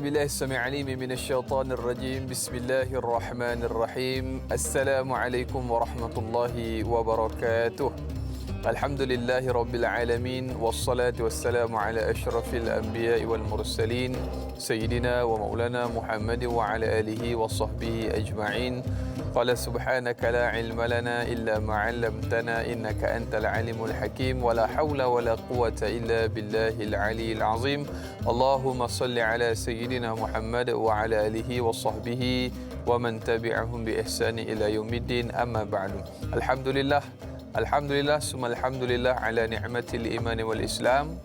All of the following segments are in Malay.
بالله السميع العليم من الشيطان الرجيم. بسم الله الرحمن الرحيم. السلام عليكم ورحمة الله وبركاته. الحمد لله رب العالمين والصلاة والسلام على أشرف الأنبياء والمرسلين سيدنا ومولانا محمد وعلى آله وصحبه أجمعين. قال سبحانك لا علم لنا إلا ما علمتنا إنك أنت العليم الحكيم ولا حول ولا قوة إلا بالله العلي العظيم. اللهم صل على سيدنا محمد وعلى آله وصحبه ومن تبعهم بإحسان إلى يوم الدين. أما بعد. Alhamdulillah, summa alhamdulillah ala ni'matil iman wal Islam.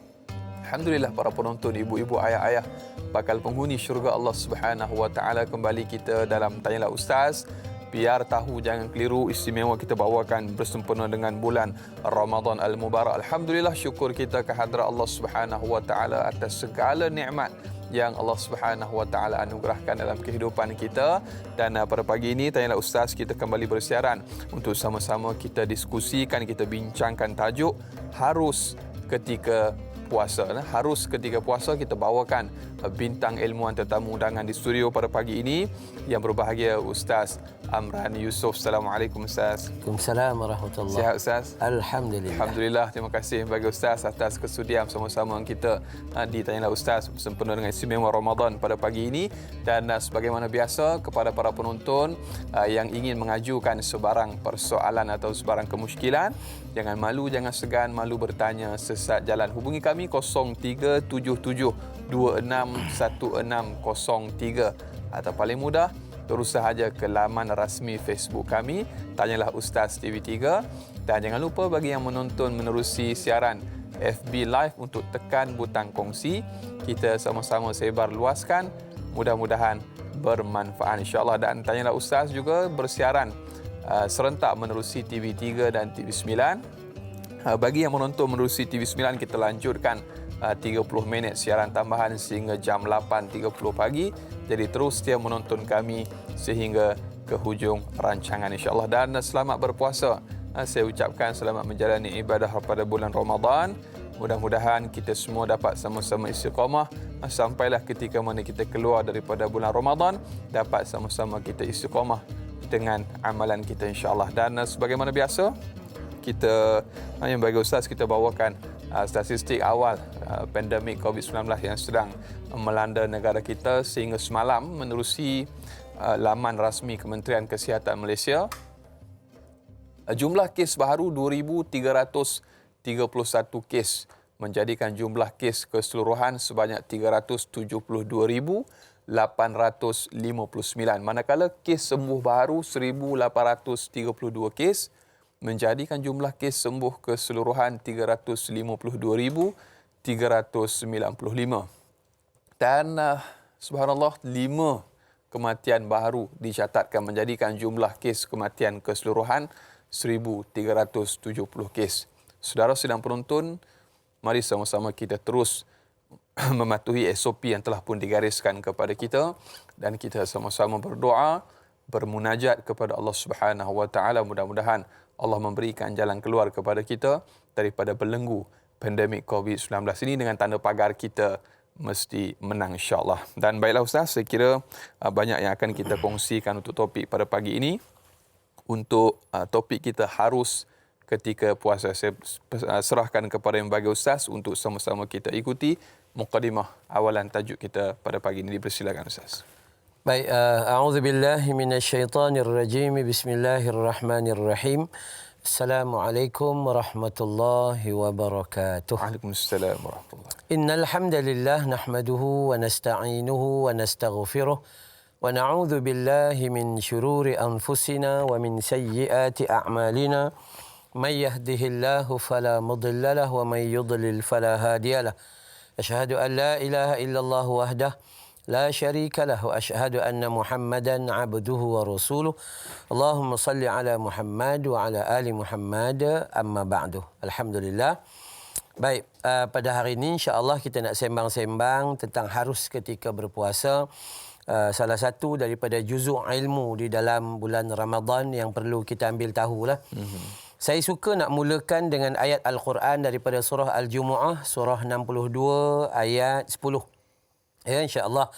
Alhamdulillah para penonton, ibu-ibu, ayah-ayah, bakal penghuni syurga Allah Subhanahu wa taala, kembali kita dalam Tanyalah Ustaz. Biar tahu jangan keliru, istimewa kita bawakan bersempena dengan bulan Ramadan Al-Mubarak. Alhamdulillah, syukur kita kehadrat Allah Subhanahu wa taala atas segala nikmat yang Allah Subhanahu wa taala anugerahkan dalam kehidupan kita. Dan pada pagi ini Tanyalah Ustaz kita kembali bersiaran untuk sama-sama kita diskusikan, kita bincangkan tajuk harus ketika puasa. Harus ketika puasa. Kita bawakan bintang ilmuwan tetamu undangan di studio pada pagi ini yang berbahagia Ustaz Amran Yusof. Assalamualaikum Ustaz. Waalaikumsalam warahmatullahi. Sihat Ustaz? Alhamdulillah. Alhamdulillah. Terima kasih bagi Ustaz atas kesudian sama-sama kita di Tanyalah Ustaz sempena dengan istimewa Ramadan pada pagi ini. Dan sebagaimana biasa kepada para penonton yang ingin mengajukan sebarang persoalan atau sebarang kemusykilan, jangan malu, jangan segan, malu bertanya sesat jalan. Hubungi kami 0377261603 atau paling mudah terus sahaja ke laman rasmi Facebook kami Tanyalah Ustaz TV3. Dan jangan lupa bagi yang menonton menerusi siaran FB Live untuk tekan butang kongsi. Kita sama-sama sebar luaskan, mudah-mudahan bermanfaat insya-Allah. Dan Tanyalah Ustaz juga bersiaran serentak menerusi TV3 dan TV9. Bagi yang menonton menerusi TV9, kita lanjutkan 30 minit siaran tambahan sehingga jam 8.30 pagi. Jadi terus setia menonton kami sehingga ke hujung rancangan insya-Allah. Dan selamat berpuasa. Saya ucapkan selamat menjalani ibadah pada bulan Ramadan. Mudah-mudahan kita semua dapat sama-sama istiqamah sampailah ketika mana kita keluar daripada bulan Ramadan, dapat sama-sama kita istiqamah dengan amalan kita insya-Allah. Dan sebagaimana biasa, kita yang bagi Ustaz kita bawakan statistik awal pandemik COVID-19 yang sedang melanda negara kita sehingga semalam menerusi laman rasmi Kementerian Kesihatan Malaysia. Jumlah kes baru 2,331 kes, menjadikan jumlah kes keseluruhan sebanyak 372,859. Manakala kes sembuh baru 1,832 kes, menjadikan jumlah kes sembuh keseluruhan 352,395. Dan subhanallah, 5 kematian baru dicatatkan, menjadikan jumlah kes kematian keseluruhan 1,370 kes. Saudara sedang penonton, mari sama-sama kita terus mematuhi SOP yang telah pun digariskan kepada kita, dan kita sama-sama berdoa, bermunajat kepada Allah Subhanahu wa taala. Mudah-mudahan Allah memberikan jalan keluar kepada kita daripada belenggu pandemik COVID-19 ini. Dengan tanda pagar kita mesti menang insya-Allah. Dan baiklah Ustaz, saya kira banyak yang akan kita kongsikan untuk topik pada pagi ini. Untuk topik kita harus ketika puasa, saya serahkan kepada yang bagi Ustaz untuk sama-sama kita ikuti mukadimah awalan tajuk kita pada pagi ini. Dipersilakan Ustaz. Baik, a'udzubillahi minasyaitonirrajim. Bismillahirrahmanirrahim. Assalamualaikum warahmatullahi wabarakatuh. Waalaikumsalam warahmatullahi. Innal hamdalillah nahmaduhu wa nasta'inuhu wa nastaghfiruh wa na'udzu billahi min shururi anfusina wa min sayyiati a'malina. May yahdihillahu fala mudilla lahu wa may yudlil fala hadiya lahu. Asyhadu an la ilaha illallah wahdahu لا شريك له وأشهد أن محمدا عبده ورسوله اللهم صل على محمد وعلى آل محمد أما بعد. Alhamdulillah. Baik, pada hari ini insya-Allah kita nak sembang-sembang tentang harus ketika berpuasa. Salah satu daripada juzuk ilmu di dalam bulan Ramadan yang perlu kita ambil tahulah. Saya suka nak mulakan dengan ayat Al-Quran daripada surah Al-Jumu'ah, surah 62 ayat 10. Ya, insya-Allah.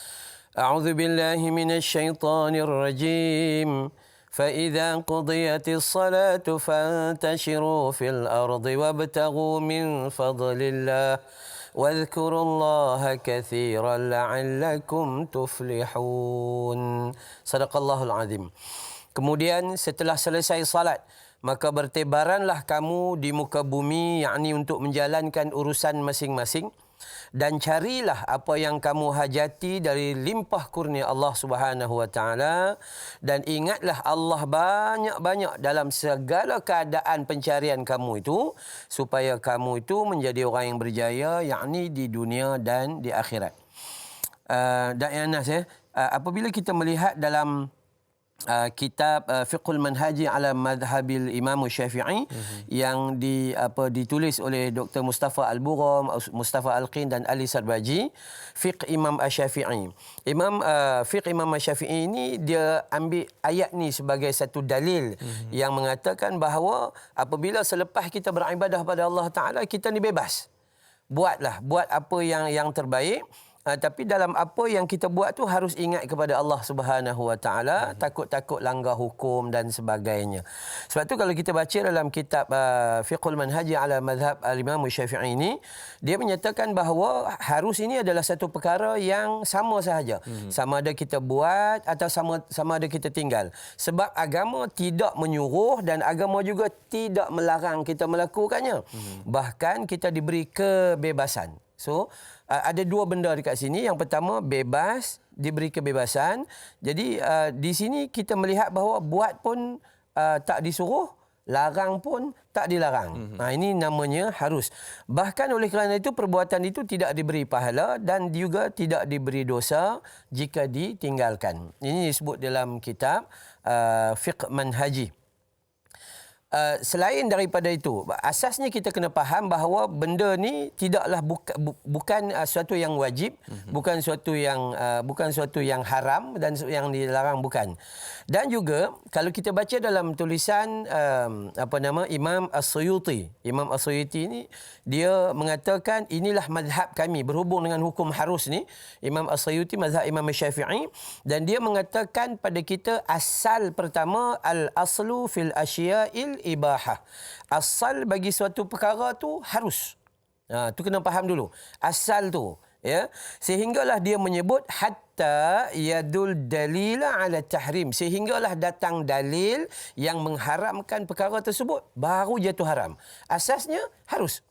A'udzu billahi minasyaitonir rajim. فإذا قضيت الصلاة فانتشروا في الأرض وابتغوا من فضل الله واذكروا الله كثيرا لعلكم تفلحون. Sadaqallahul azim. Kemudian setelah selesai salat, maka bertebaranlah kamu di muka bumi, yakni untuk menjalankan urusan masing-masing, dan carilah apa yang kamu hajati dari limpah kurnia Allah Subhanahu wa taala, dan ingatlah Allah banyak-banyak dalam segala keadaan pencarian kamu itu, supaya kamu itu menjadi orang yang berjaya, yakni di dunia dan di akhirat. Dan Anas, apabila kita melihat dalam kitab Fiqhul Manhaji ala Madhabil Imam Syafi'i yang ditulis oleh Dr. Mustafa Al-Bugham, Mustafa Al-Qin dan Ali Sarbaji, Fiqh Imam Asy-Syafi'i. Fiqh Imam Asy-Syafi'i ini dia ambil ayat ni sebagai satu dalil yang mengatakan bahawa apabila selepas kita beribadah pada Allah Taala, kita ni bebas. Buat apa yang terbaik. Tapi dalam apa yang kita buat tu harus ingat kepada Allah Subhanahu wa taala, takut langgar hukum dan sebagainya. Sebab tu kalau kita baca dalam kitab Fiqhul Manhaji ala Madhab al-Imam Syafi'i ini, dia menyatakan bahawa harus ini adalah satu perkara yang sama sahaja. Sama ada kita buat atau sama ada kita tinggal. Sebab agama tidak menyuruh dan agama juga tidak melarang kita melakukannya. Bahkan kita diberi kebebasan. So, ada dua benda dekat sini. Yang pertama, bebas, diberi kebebasan. Jadi, di sini kita melihat bahawa buat pun tak disuruh, larang pun tak dilarang. Ini namanya harus. Bahkan oleh kerana itu, perbuatan itu tidak diberi pahala dan juga tidak diberi dosa jika ditinggalkan. Ini disebut dalam kitab Fiqh Manhaji. Selain daripada itu, asasnya kita kena faham bahawa benda ni tidaklah bukan suatu yang wajib, bukan suatu yang haram dan yang dilarang, bukan. Dan juga kalau kita baca dalam tulisan Imam As-Suyuti. Imam As-Suyuti ni dia mengatakan inilah mazhab kami berhubung dengan hukum harus ni. Imam As-Suyuti mazhab Imam Syafi'i, dan dia mengatakan pada kita asal pertama al-aslu fil asya'il ibahah. Asal bagi suatu perkara tu harus. Tu kena faham dulu. Asal tu, ya. Sehinggalah dia menyebut hatta yadul dalila ala tahrim. Sehinggalah datang dalil yang mengharamkan perkara tersebut, baru jatuh haram. Asasnya harus.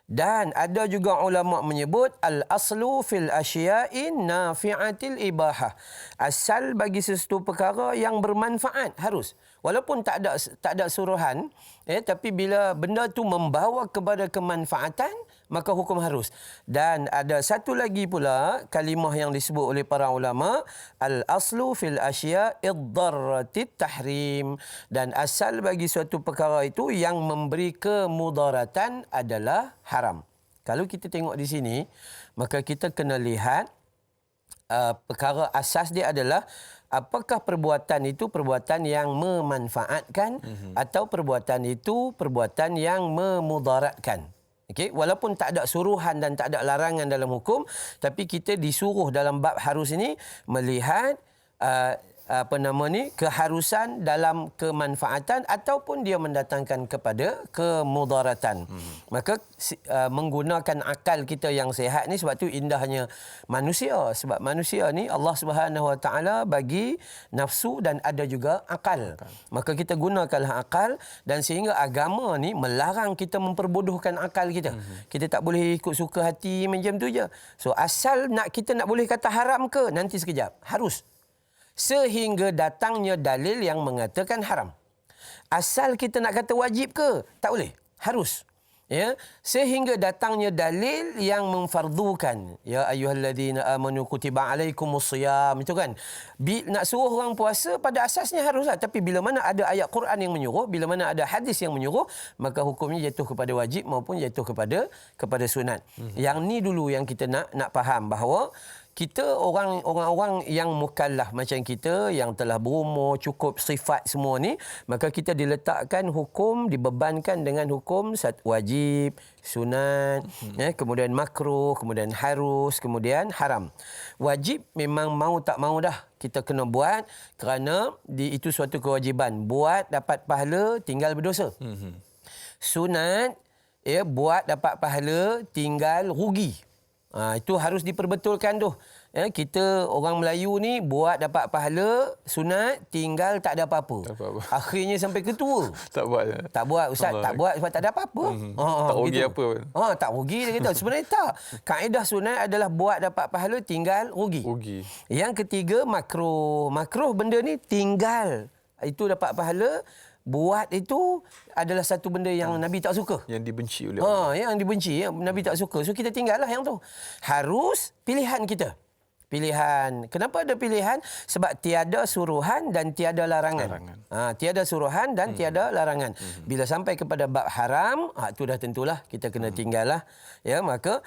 Dan ada juga ulama menyebut al-aslu fil asya'in nafi'atil ibahah. Asal bagi sesuatu perkara yang bermanfaat harus. Walaupun tak ada suruhan, tapi bila benda tu membawa kepada kemanfaatan, maka hukum harus. Dan ada satu lagi pula kalimah yang disebut oleh para ulama, al-aslu fil asya'i dharratit tahrim. Dan asal bagi suatu perkara itu yang memberi kemudaratan adalah haram. Kalau kita tengok di sini, maka kita kena lihat perkara asas dia adalah apakah perbuatan itu perbuatan yang memanfaatkan atau perbuatan itu perbuatan yang memudaratkan. Okey, walaupun tak ada suruhan dan tak ada larangan dalam hukum, tapi kita disuruh dalam bab harus ini melihat keharusan dalam kemanfaatan ataupun dia mendatangkan kepada kemudaratan. Maka menggunakan akal kita yang sihat ni, sebab tu indahnya manusia. Sebab manusia ni Allah Subhanahu Wa Taala bagi nafsu dan ada juga akal. Maka kita gunakanlah akal, dan sehingga agama ni melarang kita memperbodohkan akal kita. Kita tak boleh ikut suka hati macam tu je. So asal kita nak boleh kata haram ke? Nanti sekejap. Harus. Sehingga datangnya dalil yang mengatakan haram. Asal kita nak kata wajib ke? Tak boleh. Harus. Ya, sehingga datangnya dalil yang memfardukan. Ya ayyuhalladzina amanu kutiba alaikumusiyam, itu kan. Nak suruh orang puasa pada asasnya haruslah, tapi bila mana ada ayat Quran yang menyuruh, bila mana ada hadis yang menyuruh, maka hukumnya jatuh kepada wajib maupun jatuh kepada sunat. Yang ni dulu yang kita nak faham bahawa kita orang-orang yang mukallaf macam kita yang telah berumur cukup sifat semua ni, maka kita diletakkan hukum, dibebankan dengan hukum wajib, sunat, kemudian makruh, kemudian harus, kemudian haram. Wajib memang mau tak mau dah kita kena buat kerana itu suatu kewajiban. Buat dapat pahala, tinggal berdosa. Sunat, buat dapat pahala, tinggal rugi. Itu harus diperbetulkan tu. Kita orang Melayu ni buat dapat pahala, sunat, tinggal tak ada apa-apa. Akhirnya sampai ke tua. Tak buat. Tak buat, Ustaz. Tak buat sebab tak ada apa-apa. Tak rugi gitu. apa pun. Tak rugi dia kata. Sebenarnya tak. Kaedah sunat adalah buat dapat pahala, tinggal rugi. Yang ketiga, makruh. Makruh benda ni tinggal. Itu dapat pahala. Buat itu adalah satu benda yang Nabi tak suka. Yang dibenci oleh Allah. Yang dibenci, Nabi tak suka. So kita tinggallah yang tu. Harus pilihan kita. Pilihan. Kenapa ada pilihan? Sebab tiada suruhan dan tiada larangan. Tiada suruhan dan tiada larangan. Bila sampai kepada bab haram, itu dah tentulah kita kena tinggallah. Ya, maka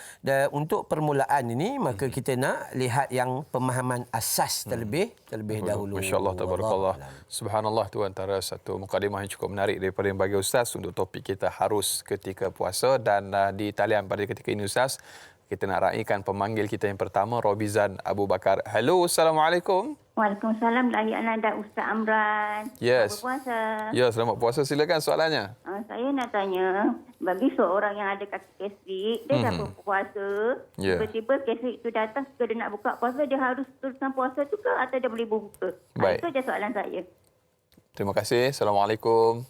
untuk permulaan ini, maka kita nak lihat yang pemahaman asas terlebih dahulu. Masya-Allah, tabarakallah. Subhanallah, tu antara satu mukadimah yang cukup menarik daripada yang bagi Ustaz untuk topik kita harus ketika puasa. Dan di talian pada ketika ini Ustaz, kita nak raikan pemanggil kita yang pertama, Robizan Abu Bakar. Hello, Assalamualaikum. Waalaikumsalam. Lahir anda Ustaz Amran. Yes. Selamat puasa. Ya, selamat puasa. Silakan soalannya. Saya nak tanya, bagi seorang yang ada kaki gastrik, dia dah berpuasa, tiba-tiba gastrik tu datang, suka dia nak buka puasa, dia harus teruskan puasa tu ke atau dia boleh berbuka? Baik. Itu je soalan saya. Terima kasih. Assalamualaikum.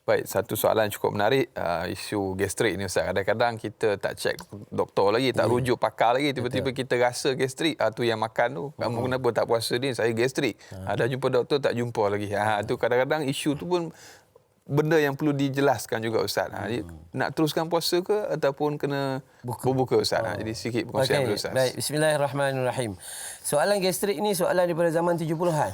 Baik, satu soalan cukup menarik, isu gastrik ni Ustaz. Kadang-kadang kita tak cek doktor lagi, tak rujuk pakar lagi, tiba-tiba kita rasa gastrik, tu yang makan tu. Kamu kenapa tak puasa ni? Saya gastrik. Dah jumpa doktor, tak jumpa lagi. Tu kadang-kadang isu tu pun benda yang perlu dijelaskan juga Ustaz. Nak teruskan puasa ke ataupun kena berbuka Ustaz? Jadi sikit perkongsian dulu Ustaz. Baik, bismillahirrahmanirrahim. Soalan gastrik ni soalan daripada zaman 70-an.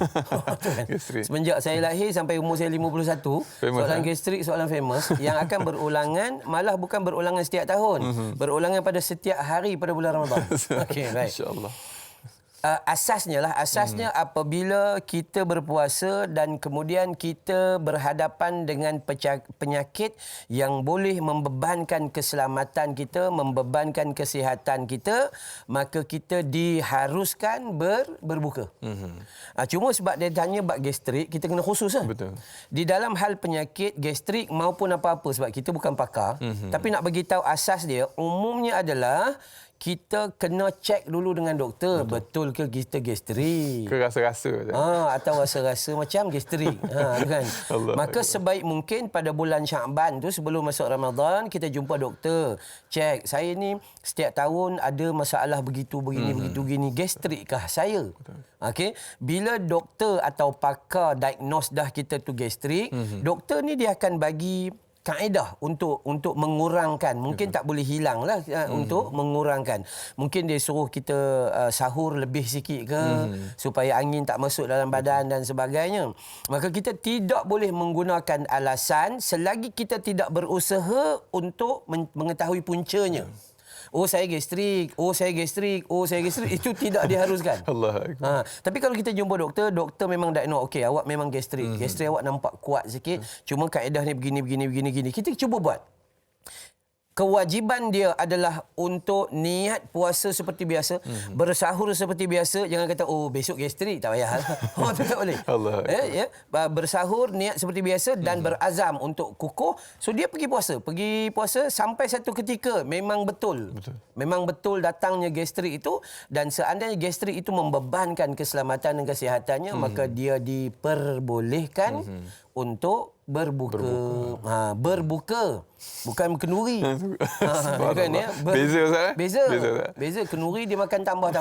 Semenjak saya lahir sampai umur saya 51, soalan gastrik soalan famous yang akan berulangan, malah bukan berulangan setiap tahun. Berulangan pada setiap hari pada bulan Ramadan. Okey, baik. Insya-Allah. Asasnya apabila kita berpuasa dan kemudian kita berhadapan dengan penyakit yang boleh membebankan keselamatan kita, membebankan kesihatan kita, maka kita diharuskan berbuka. Cuma sebab dia tanya bab gastrik, kita kena khusus lah. Betul. Di dalam hal penyakit gastrik maupun apa-apa, sebab kita bukan pakar, tapi nak bagi tahu asas dia umumnya adalah kita kena cek dulu dengan doktor, betul ke kita gastrik? Ke rasa-rasa je. Atau rasa-rasa macam gastrik. Kan? Maka sebaik mungkin pada bulan Syaban tu sebelum masuk Ramadan kita jumpa doktor. Cek, saya ni setiap tahun ada masalah begitu begini, gastrikkah saya? Okey, bila doktor atau pakar diagnose dah kita tu gastrik, doktor ni dia akan bagi kaedah untuk mengurangkan, mungkin tak boleh hilang lah, untuk mengurangkan. Mungkin dia suruh kita sahur lebih sikit ke, supaya angin tak masuk dalam badan dan sebagainya. Maka kita tidak boleh menggunakan alasan selagi kita tidak berusaha untuk mengetahui puncanya. Saya gastrik, itu tidak diharuskan. Tapi kalau kita jumpa doktor memang diagnose, okey, awak memang gastrik. Gastrik awak nampak kuat sikit, cuma kaedah ni begini. Kita cuba buat. Kewajiban dia adalah untuk niat puasa seperti biasa, bersahur seperti biasa. Jangan kata, besok gastrik, tak payah. Itu tak boleh. Bersahur, niat seperti biasa dan berazam untuk kukuh. So dia pergi puasa sampai satu ketika memang betul datangnya gastrik itu, dan seandainya gastrik itu membebankan keselamatan dan kesihatannya, maka dia diperbolehkan untuk berbuka. Berbuka, bukan kenduri. Bukan, ya? Beza Ustaz? Beza. Kenduri dia makan tambah.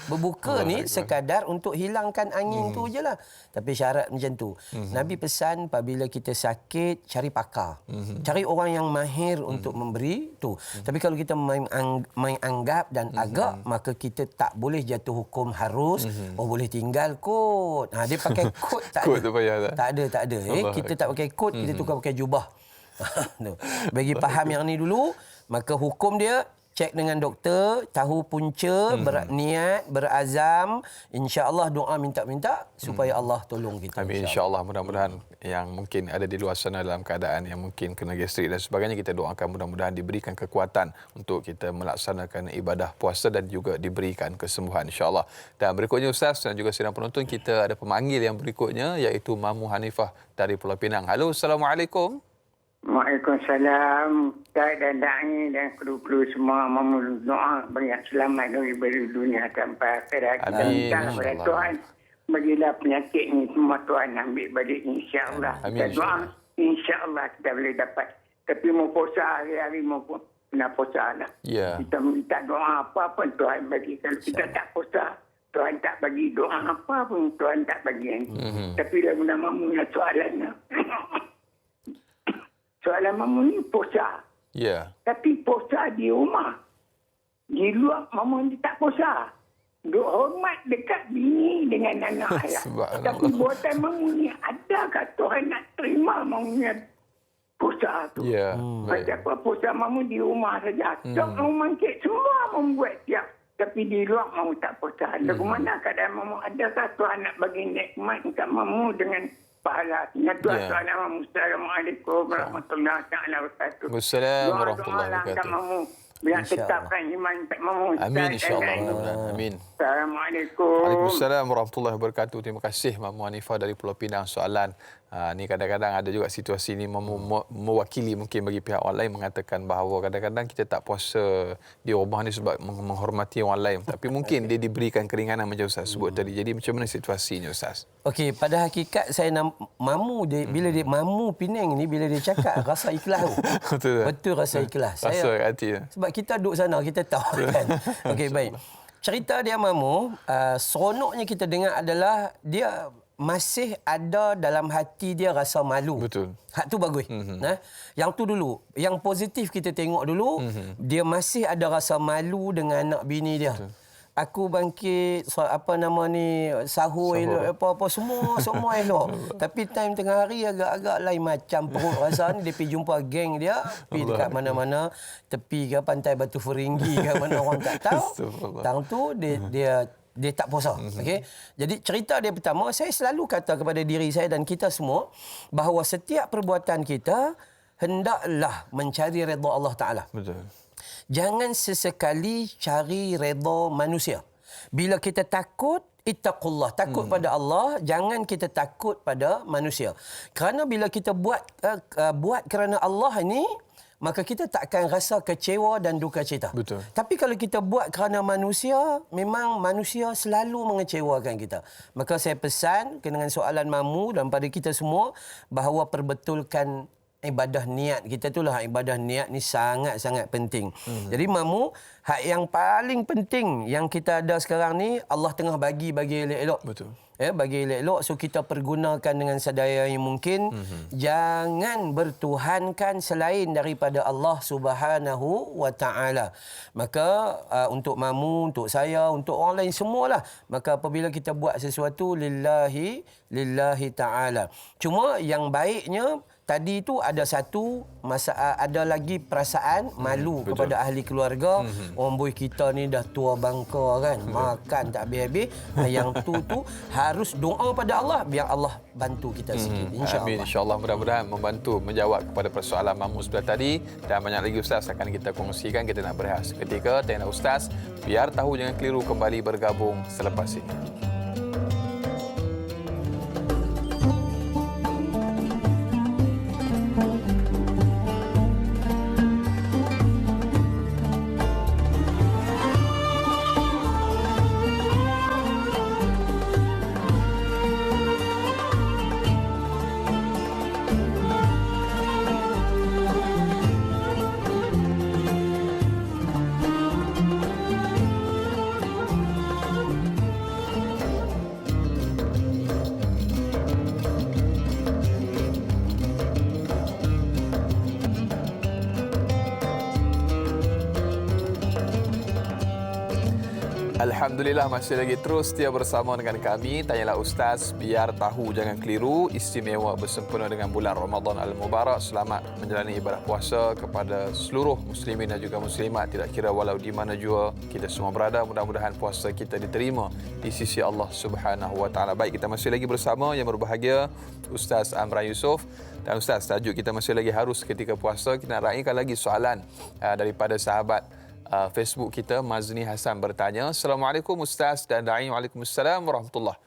Berbuka ni sekadar untuk hilangkan angin tu je lah. Tapi syarat macam tu. Nabi pesan apabila kita sakit, cari pakar. Cari orang yang mahir untuk memberi tu. Tapi kalau kita main anggap dan agak, maka kita tak boleh jatuh hukum harus. Boleh tinggal kot. Dia pakai kot tak kot ada. Tu payah tak ada. Kita tak pakai kot, kita tukar pakai jubah. Bagi faham yang ni dulu, maka hukum dia cek dengan doktor, tahu punca, berniat, berazam, insya-Allah doa minta-minta supaya Allah tolong kita. Amin, insya-Allah. Mudah-mudahan yang mungkin ada di luar sana dalam keadaan yang mungkin kena gastrik dan sebagainya, kita doakan mudah-mudahan diberikan kekuatan untuk kita melaksanakan ibadah puasa dan juga diberikan kesembuhan insya-Allah. Dan berikutnya Ustaz dan juga sidang penonton, kita ada pemanggil yang berikutnya iaitu Mamu Hanifah dari Pulau Pinang. Halo, Assalamualaikum. Waalaikumsalam. Ustaz dan da'i dan kru-kru semua memohon doa banyak selamat dari dunia sampai akhirat. Amin. Dan kepada Tuhan, bagilah penyakit ni semua Tuhan ambil balik insya-Allah. Amin. Kita doa insya-Allah kita boleh dapat. Tapi mau puasa hari-hari mau kena puasa lah. Ya. Kita minta doa apa pun Tuhan bagi. Kalau kita tak puasa, Tuhan tak bagi. Doa apa pun Tuhan tak bagi. Tapi lagu nama punya soalannya. Soalan mamu ni puasa. Ya. Tapi puasa di rumah. Di luar mamu ni tak puasa. Duk hormat dekat bini dengan anak ayah. Tapi buatan mamu ni adakah Tuhan nak terima mamu ni puasa tu? Ya. Macam apa puasa mamu di rumah saja. Tok rumah kek semua membuat siap. Tapi di luar mamu tak puasa. Lagu mana keadaan mamu? Adakah Tuhan nak bagi nikmat kat mamu dengan pahala. Assalamualaikum warahmatullahi wabarakatuh. Waalaikumsalam warahmatullahi wabarakatuh. Biar tetapkan iman tak mahu. Amin insya-Allah. Amin. Assalamualaikum. Waalaikumsalam warahmatullahi wabarakatuh. Terima kasih Mamu Hanifah dari Pulau Pinang. Soalan ni kadang-kadang ada juga situasi ni mewakili mungkin bagi pihak orang lain mengatakan bahawa kadang-kadang kita tak puasa di rumah ni sebab menghormati orang lain. Tapi mungkin dia diberikan keringanan macam Ustaz sebut tadi. Jadi macam mana situasinya Ustaz? Okey, pada hakikat saya Mamu dia, bila dia Mamu Penang ni bila dia cakap rasa ikhlas tu. Betul rasa ikhlas. Rasa hati. Sebab kita duduk sana kita tahu kan. Okey, baik. Cerita dia Mamu, seronoknya kita dengar adalah dia masih ada dalam hati dia rasa malu. Betul. Hak tu bagus. Yang tu dulu. Yang positif kita tengok dulu, dia masih ada rasa malu dengan anak bini dia. Betul. Aku bangkit sahur elok apa-apa semua elok. Tapi time tengah hari agak-agak lain macam perut rasa ni. Dia pergi jumpa geng dia, pergi dekat mana-mana, tepi ke pantai Batu Feringgi ke mana orang tak tahu. Tang tu dia tak puasa. Okey. Jadi cerita dia pertama, saya selalu kata kepada diri saya dan kita semua bahawa setiap perbuatan kita hendaklah mencari redha Allah Taala. Betul. Jangan sesekali cari redha manusia. Bila kita takut, ittaqullah, takut pada Allah, jangan kita takut pada manusia. Kerana bila kita buat kerana Allah ini, maka kita tak akan rasa kecewa dan duka cita. Betul. Tapi kalau kita buat kerana manusia, memang manusia selalu mengecewakan kita. Maka saya pesan dengan soalan Mamu dan pada kita semua bahawa perbetulkan ibadah niat kita itulah. Ibadah niat ni sangat-sangat penting. Jadi Mamu, hak yang paling penting yang kita ada sekarang ni, Allah tengah bagi elok-elok. Betul. Bagi elok-elok, so kita pergunakan dengan sedaya yang mungkin. Jangan bertuhankan selain daripada Allah Subhanahu wa Ta'ala. Maka untuk Mamu, untuk saya, untuk orang lain semualah. Maka apabila kita buat sesuatu lillahi ta'ala. Cuma yang baiknya tadi tu ada satu ada lagi perasaan malu kepada ahli keluarga. Orang boy kita ni dah tua bangka kan, makan tak habis-habis. Yang tu harus doa pada Allah biar Allah bantu kita sikit, insya-Allah. Amin, insya-Allah. Mudah-mudahan membantu menjawab kepada persoalan Mamu sebelah tadi, dan banyak lagi Ustaz akan kita kongsikan. Kita nak berehat seketika. Tanya Ustaz, biar tahu jangan keliru, kembali bergabung selepas ini. Alhamdulillah masih lagi terus setia bersama dengan kami. Tanyalah Ustaz, biar tahu jangan keliru. Istimewa bersempena dengan bulan Ramadan Al-Mubarak. Selamat menjalani ibadah puasa kepada seluruh muslimin dan juga muslimat. Tidak kira walau di mana jua kita semua berada. Mudah-mudahan puasa kita diterima di sisi Allah Subhanahu Wa Taala. Baik, kita masih lagi bersama yang berbahagia Ustaz Amran Yusof. Dan Ustaz, tajuk kita masih lagi harus ketika puasa. Kita nak raikan lagi soalan daripada sahabat Facebook kita, Mazni Hasan bertanya, Assalamualaikum Ustaz dan Da'i. Waalaikumsalam warahmatullahi.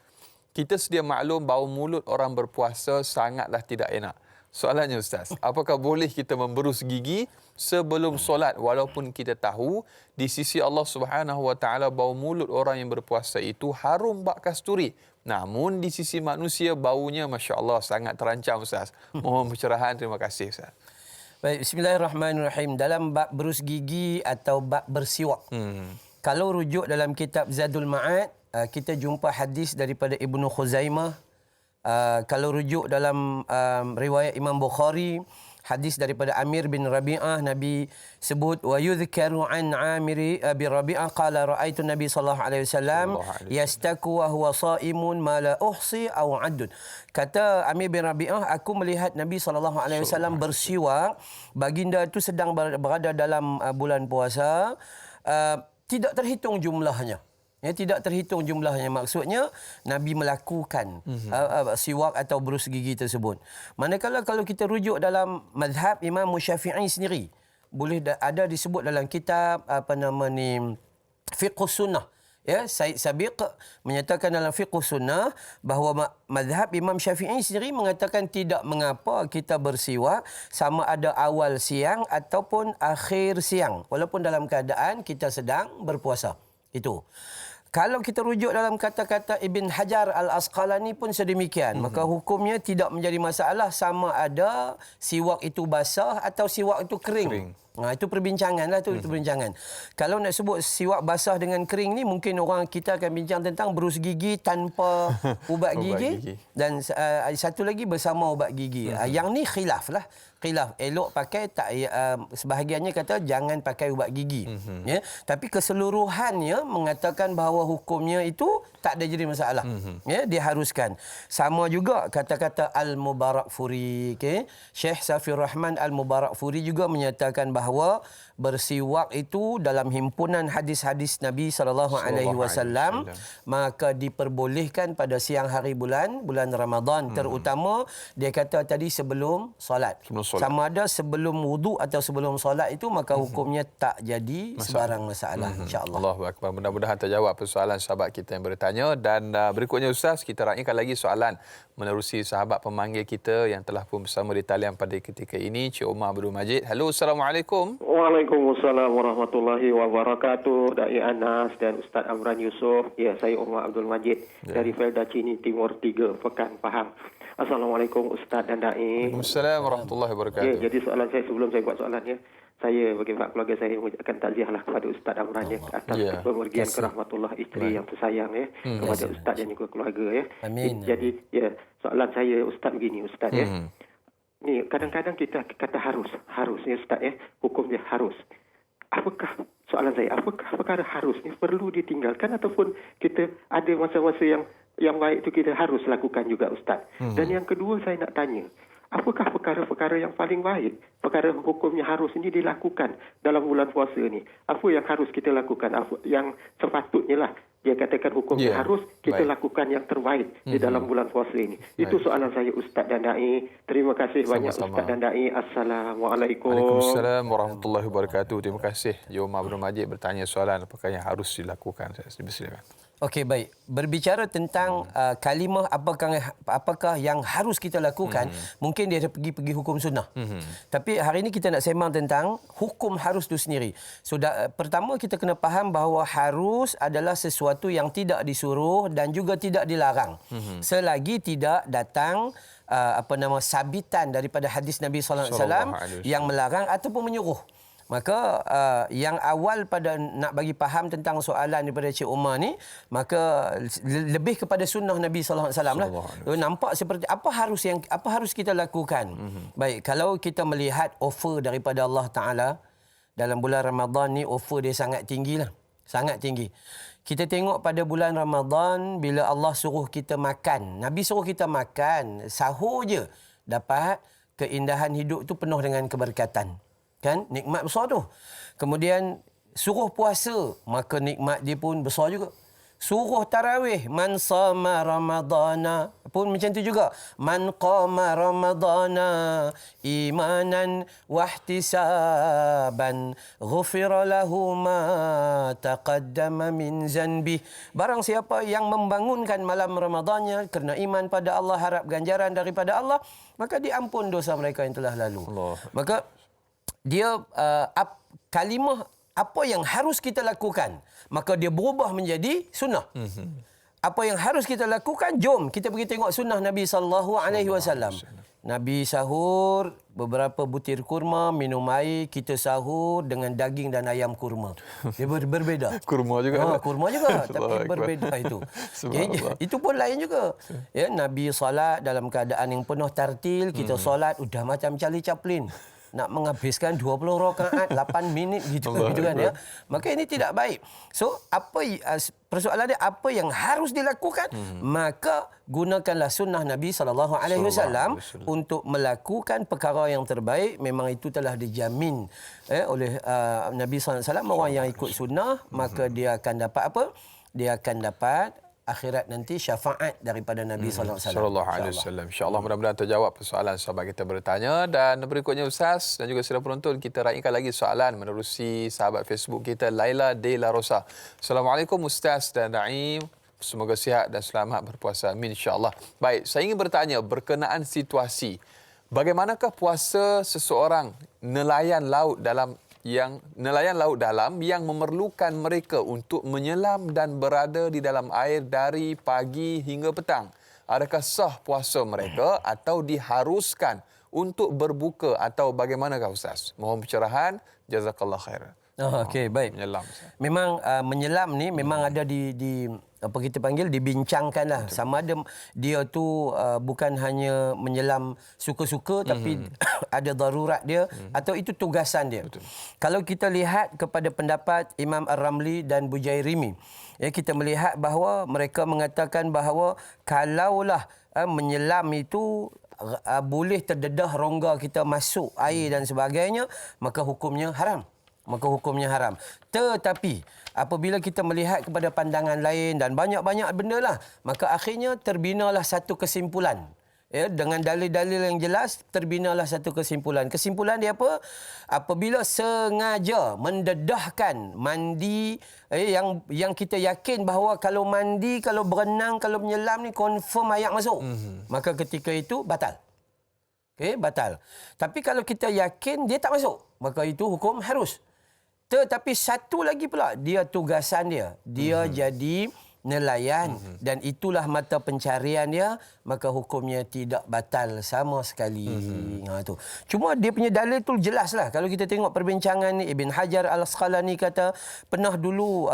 Kita sedia maklum bau mulut orang berpuasa sangatlah tidak enak. Soalannya Ustaz, apakah boleh kita memberus gigi sebelum solat walaupun kita tahu di sisi Allah Subhanahu Wa Taala bau mulut orang yang berpuasa itu harum bak kasturi. Namun di sisi manusia baunya masya-Allah sangat terancam Ustaz. Mohon pencerahan, terima kasih Ustaz. Baik, bismillahirrahmanirrahim. Dalam bab berus gigi atau bab bersiwak. Kalau rujuk dalam kitab Zadul Ma'ad, kita jumpa hadis daripada Ibnu Khuzaimah. Kalau rujuk dalam riwayat Imam Bukhari, hadis daripada Amir bin Rabi'ah, Nabi sebut wa yudhkaru an Amir bin Rabi'ah qala ra'aitu Nabi sallallahu alaihi wasallam yastaku wa huwa shaimun ma la uhsi aw add. Kata Amir bin Rabi'ah, aku melihat Nabi sallallahu alaihi wasallam bersiwak. Baginda itu sedang berada dalam bulan puasa, tidak terhitung jumlahnya. Ya, tidak terhitung jumlahnya. Maksudnya Nabi melakukan siwak atau berus gigi tersebut. Manakala kalau kita rujuk dalam mazhab Imam Syafi'i sendiri, boleh ada disebut dalam kitab Fiqhus Sunnah. Ya, Said Sabiq menyatakan dalam Fiqhus Sunnah bahawa mazhab Imam Syafi'i sendiri mengatakan tidak mengapa kita bersiwak sama ada awal siang ataupun akhir siang walaupun dalam keadaan kita sedang berpuasa. Itu. Kalau kita rujuk dalam kata-kata Ibn Hajar Al-Asqalani pun sedemikian. Maka hukumnya tidak menjadi masalah sama ada siwak itu basah atau siwak itu kering. Itu perbincangan lah, itu perbincangan. Kalau nak sebut siwak basah dengan kering ni, mungkin orang kita akan bincang tentang berus gigi tanpa ubat gigi. Dan satu lagi bersama ubat gigi. Yang ni khilaf lah. Khilaf. Elok pakai, tak, sebahagiannya kata jangan pakai ubat gigi. Ya? Tapi keseluruhannya mengatakan bahawa hukumnya itu tak ada jadi masalah. Ya? Diharuskan. Sama juga kata-kata Al-Mubarakfuri. Okay? Syekh Safir Rahman Al-Mubarakfuri juga menyatakan bahawa bersiwak itu dalam himpunan hadis-hadis Nabi SAW, maka diperbolehkan pada siang hari bulan Ramadan. Terutama dia kata tadi sebelum solat. Sama ada sebelum wudu atau sebelum solat itu, maka hukumnya tak jadi sebarang masalah, insya-Allah. Allahu akbar. Mudah-mudahan terjawab persoalan sahabat kita yang bertanya. Dan berikutnya Ustaz, kita raikan lagi soalan menerusi sahabat pemanggil kita yang telah pun bersama di talian pada ketika ini, Cik Umar Abdul Majid. Halo, Assalamualaikum. Waalaikumsalam warahmatullahi wabarakatuh. Da'i Anas dan Ustaz Amran Yusof. Ya, saya Umar Abdul Majid dari Felda Cini Timur 3, Pekan Pahang. Assalamualaikum Ustaz dan Da'i. Waalaikumsalam warahmatullahi wabarakatuh. Ya, jadi soalan saya sebelum saya buat soalannya, saya bagi pihak keluarga saya mengucapkan takziahlah kepada Ustaz Amran atas pemergian ke rahmatullah isteri yang tersayang kepada Ustaz dan juga keluarga ya. Amin. Jadi ya, soalan saya Ustaz begini Ustaz ya. Ni kadang-kadang kita kata harus ya Ustaz ya, hukumnya harus. Apakah soalan saya, apakah perkara harus ni perlu ditinggalkan ataupun kita ada masa-masa yang baik itu kita harus lakukan juga Ustaz. Dan yang kedua saya nak tanya, apakah perkara-perkara yang paling baik, perkara hukumnya harus ini dilakukan dalam bulan puasa ni? Apa yang harus kita lakukan? Apa yang sepatutnya lah dia katakan hukumnya harus kita lakukan yang terbaik di dalam bulan puasa ini. Itu soalan saya Ustaz dan Da'i. Terima kasih banyak Ustaz dan Da'i. Assalamualaikum. Waalaikumsalam warahmatullahi wabarakatuh. Terima kasih. Umar Abdul Majid bertanya soalan apakah yang harus dilakukan. Silakan. Okey, baik. Berbicara tentang kalimah apakah yang harus kita lakukan, mungkin dia pergi hukum sunnah. Tapi hari ini kita nak sembang tentang hukum harus itu sendiri. So, pertama kita kena faham bahawa harus adalah sesuatu yang tidak disuruh dan juga tidak dilarang. Selagi tidak datang sabitan daripada hadis Nabi sallallahu alaihi wasallam yang melarang ataupun menyuruh. Maka yang awal pada nak bagi faham tentang soalan daripada Cik Umar ni, maka lebih kepada sunnah Nabi sallallahu alaihi wasallam lah. Nampak seperti apa harus kita lakukan. Baik, kalau kita melihat offer daripada Allah Taala dalam bulan Ramadan ni, offer dia sangat tinggi lah. Sangat tinggi. Kita tengok pada bulan Ramadan bila Allah suruh kita makan. Nabi suruh kita makan, sahur je dapat keindahan hidup tu penuh dengan keberkatan. Kan? Nikmat besar tu. Kemudian suruh puasa, maka nikmat dia pun besar juga. Suruh tarawih, man sama ramadana pun macam tu juga. Man qama ramadana imanan wahtisaban ghufira lahu ma taqaddama min zanbi. Barang siapa yang membangunkan malam Ramadannya kerana iman pada Allah, harap ganjaran daripada Allah, maka diampun dosa mereka yang telah lalu. Allah. Maka dia kalimah apa yang harus kita lakukan, maka dia berubah menjadi sunnah. Apa yang harus kita lakukan, jom kita pergi tengok sunnah Nabi SAW. Nabi sahur beberapa butir kurma, minum air, kita sahur dengan daging dan ayam kurma. Dia berbeza. Kurma juga. Kurma juga tapi berbeza itu. Itu pun lain juga. Ya, Nabi solat dalam keadaan yang penuh tartil, kita solat udah macam Charlie Chaplin. Nak menghabiskan 20 rakaat 8 minit gitu kan ya. Maka ini tidak baik. So persoalan dia apa yang harus dilakukan? Maka gunakanlah sunnah Nabi SAW untuk melakukan perkara yang terbaik. Memang itu telah dijamin oleh Nabi SAW. Orang yang ikut sunnah maka dia akan dapat apa? Dia akan dapat akhirat nanti syafaat daripada Nabi sallallahu alaihi wasallam. Insya-Allah mudah-mudahan terjawab persoalan sahabat kita bertanya. Dan berikutnya Ustaz dan juga saudara penonton, kita raikan lagi soalan menerusi sahabat Facebook kita Laila De La Rosa. Assalamualaikum Ustaz dan Naim. Semoga sihat dan selamat berpuasa. Amin insya-Allah. Baik, saya ingin bertanya berkenaan situasi. Bagaimanakah puasa seseorang nelayan laut dalam yang memerlukan mereka untuk menyelam dan berada di dalam air dari pagi hingga petang. Adakah sah puasa mereka atau diharuskan untuk berbuka atau bagaimanakah Ustaz? Mohon pencerahan. Jazakallah khairan. Okey, baik. Menyelam. Memang menyelam ni memang ada di apa kita panggil dibincangkanlah. Sama ada dia tu bukan hanya menyelam suka-suka tapi ada darurat dia atau itu tugasan dia. Betul. Kalau kita lihat kepada pendapat Imam Ar-Ramli dan Bujairimi, ya, kita melihat bahawa mereka mengatakan bahawa kalaulah menyelam itu boleh terdedah rongga kita masuk air dan sebagainya, maka hukumnya haram. Tetapi apabila kita melihat kepada pandangan lain dan banyak-banyak benda lah, maka akhirnya terbinalah satu kesimpulan. Ya, dengan dalil-dalil yang jelas terbinalah satu kesimpulan. Kesimpulan dia apa? Apabila sengaja mendedahkan mandi yang kita yakin bahawa kalau mandi, kalau berenang, kalau menyelam ni confirm air masuk. Maka ketika itu batal. Okey, batal. Tapi kalau kita yakin dia tak masuk, maka itu hukum harus. Tetapi satu lagi pula, dia tugasan dia. Dia jadi nelayan dan itulah mata pencarian dia, maka hukumnya tidak batal sama sekali. Tu. Cuma dia punya dalil tu jelaslah. Kalau kita tengok perbincangan ni, Ibn Hajar Al-Asqalani kata pernah dulu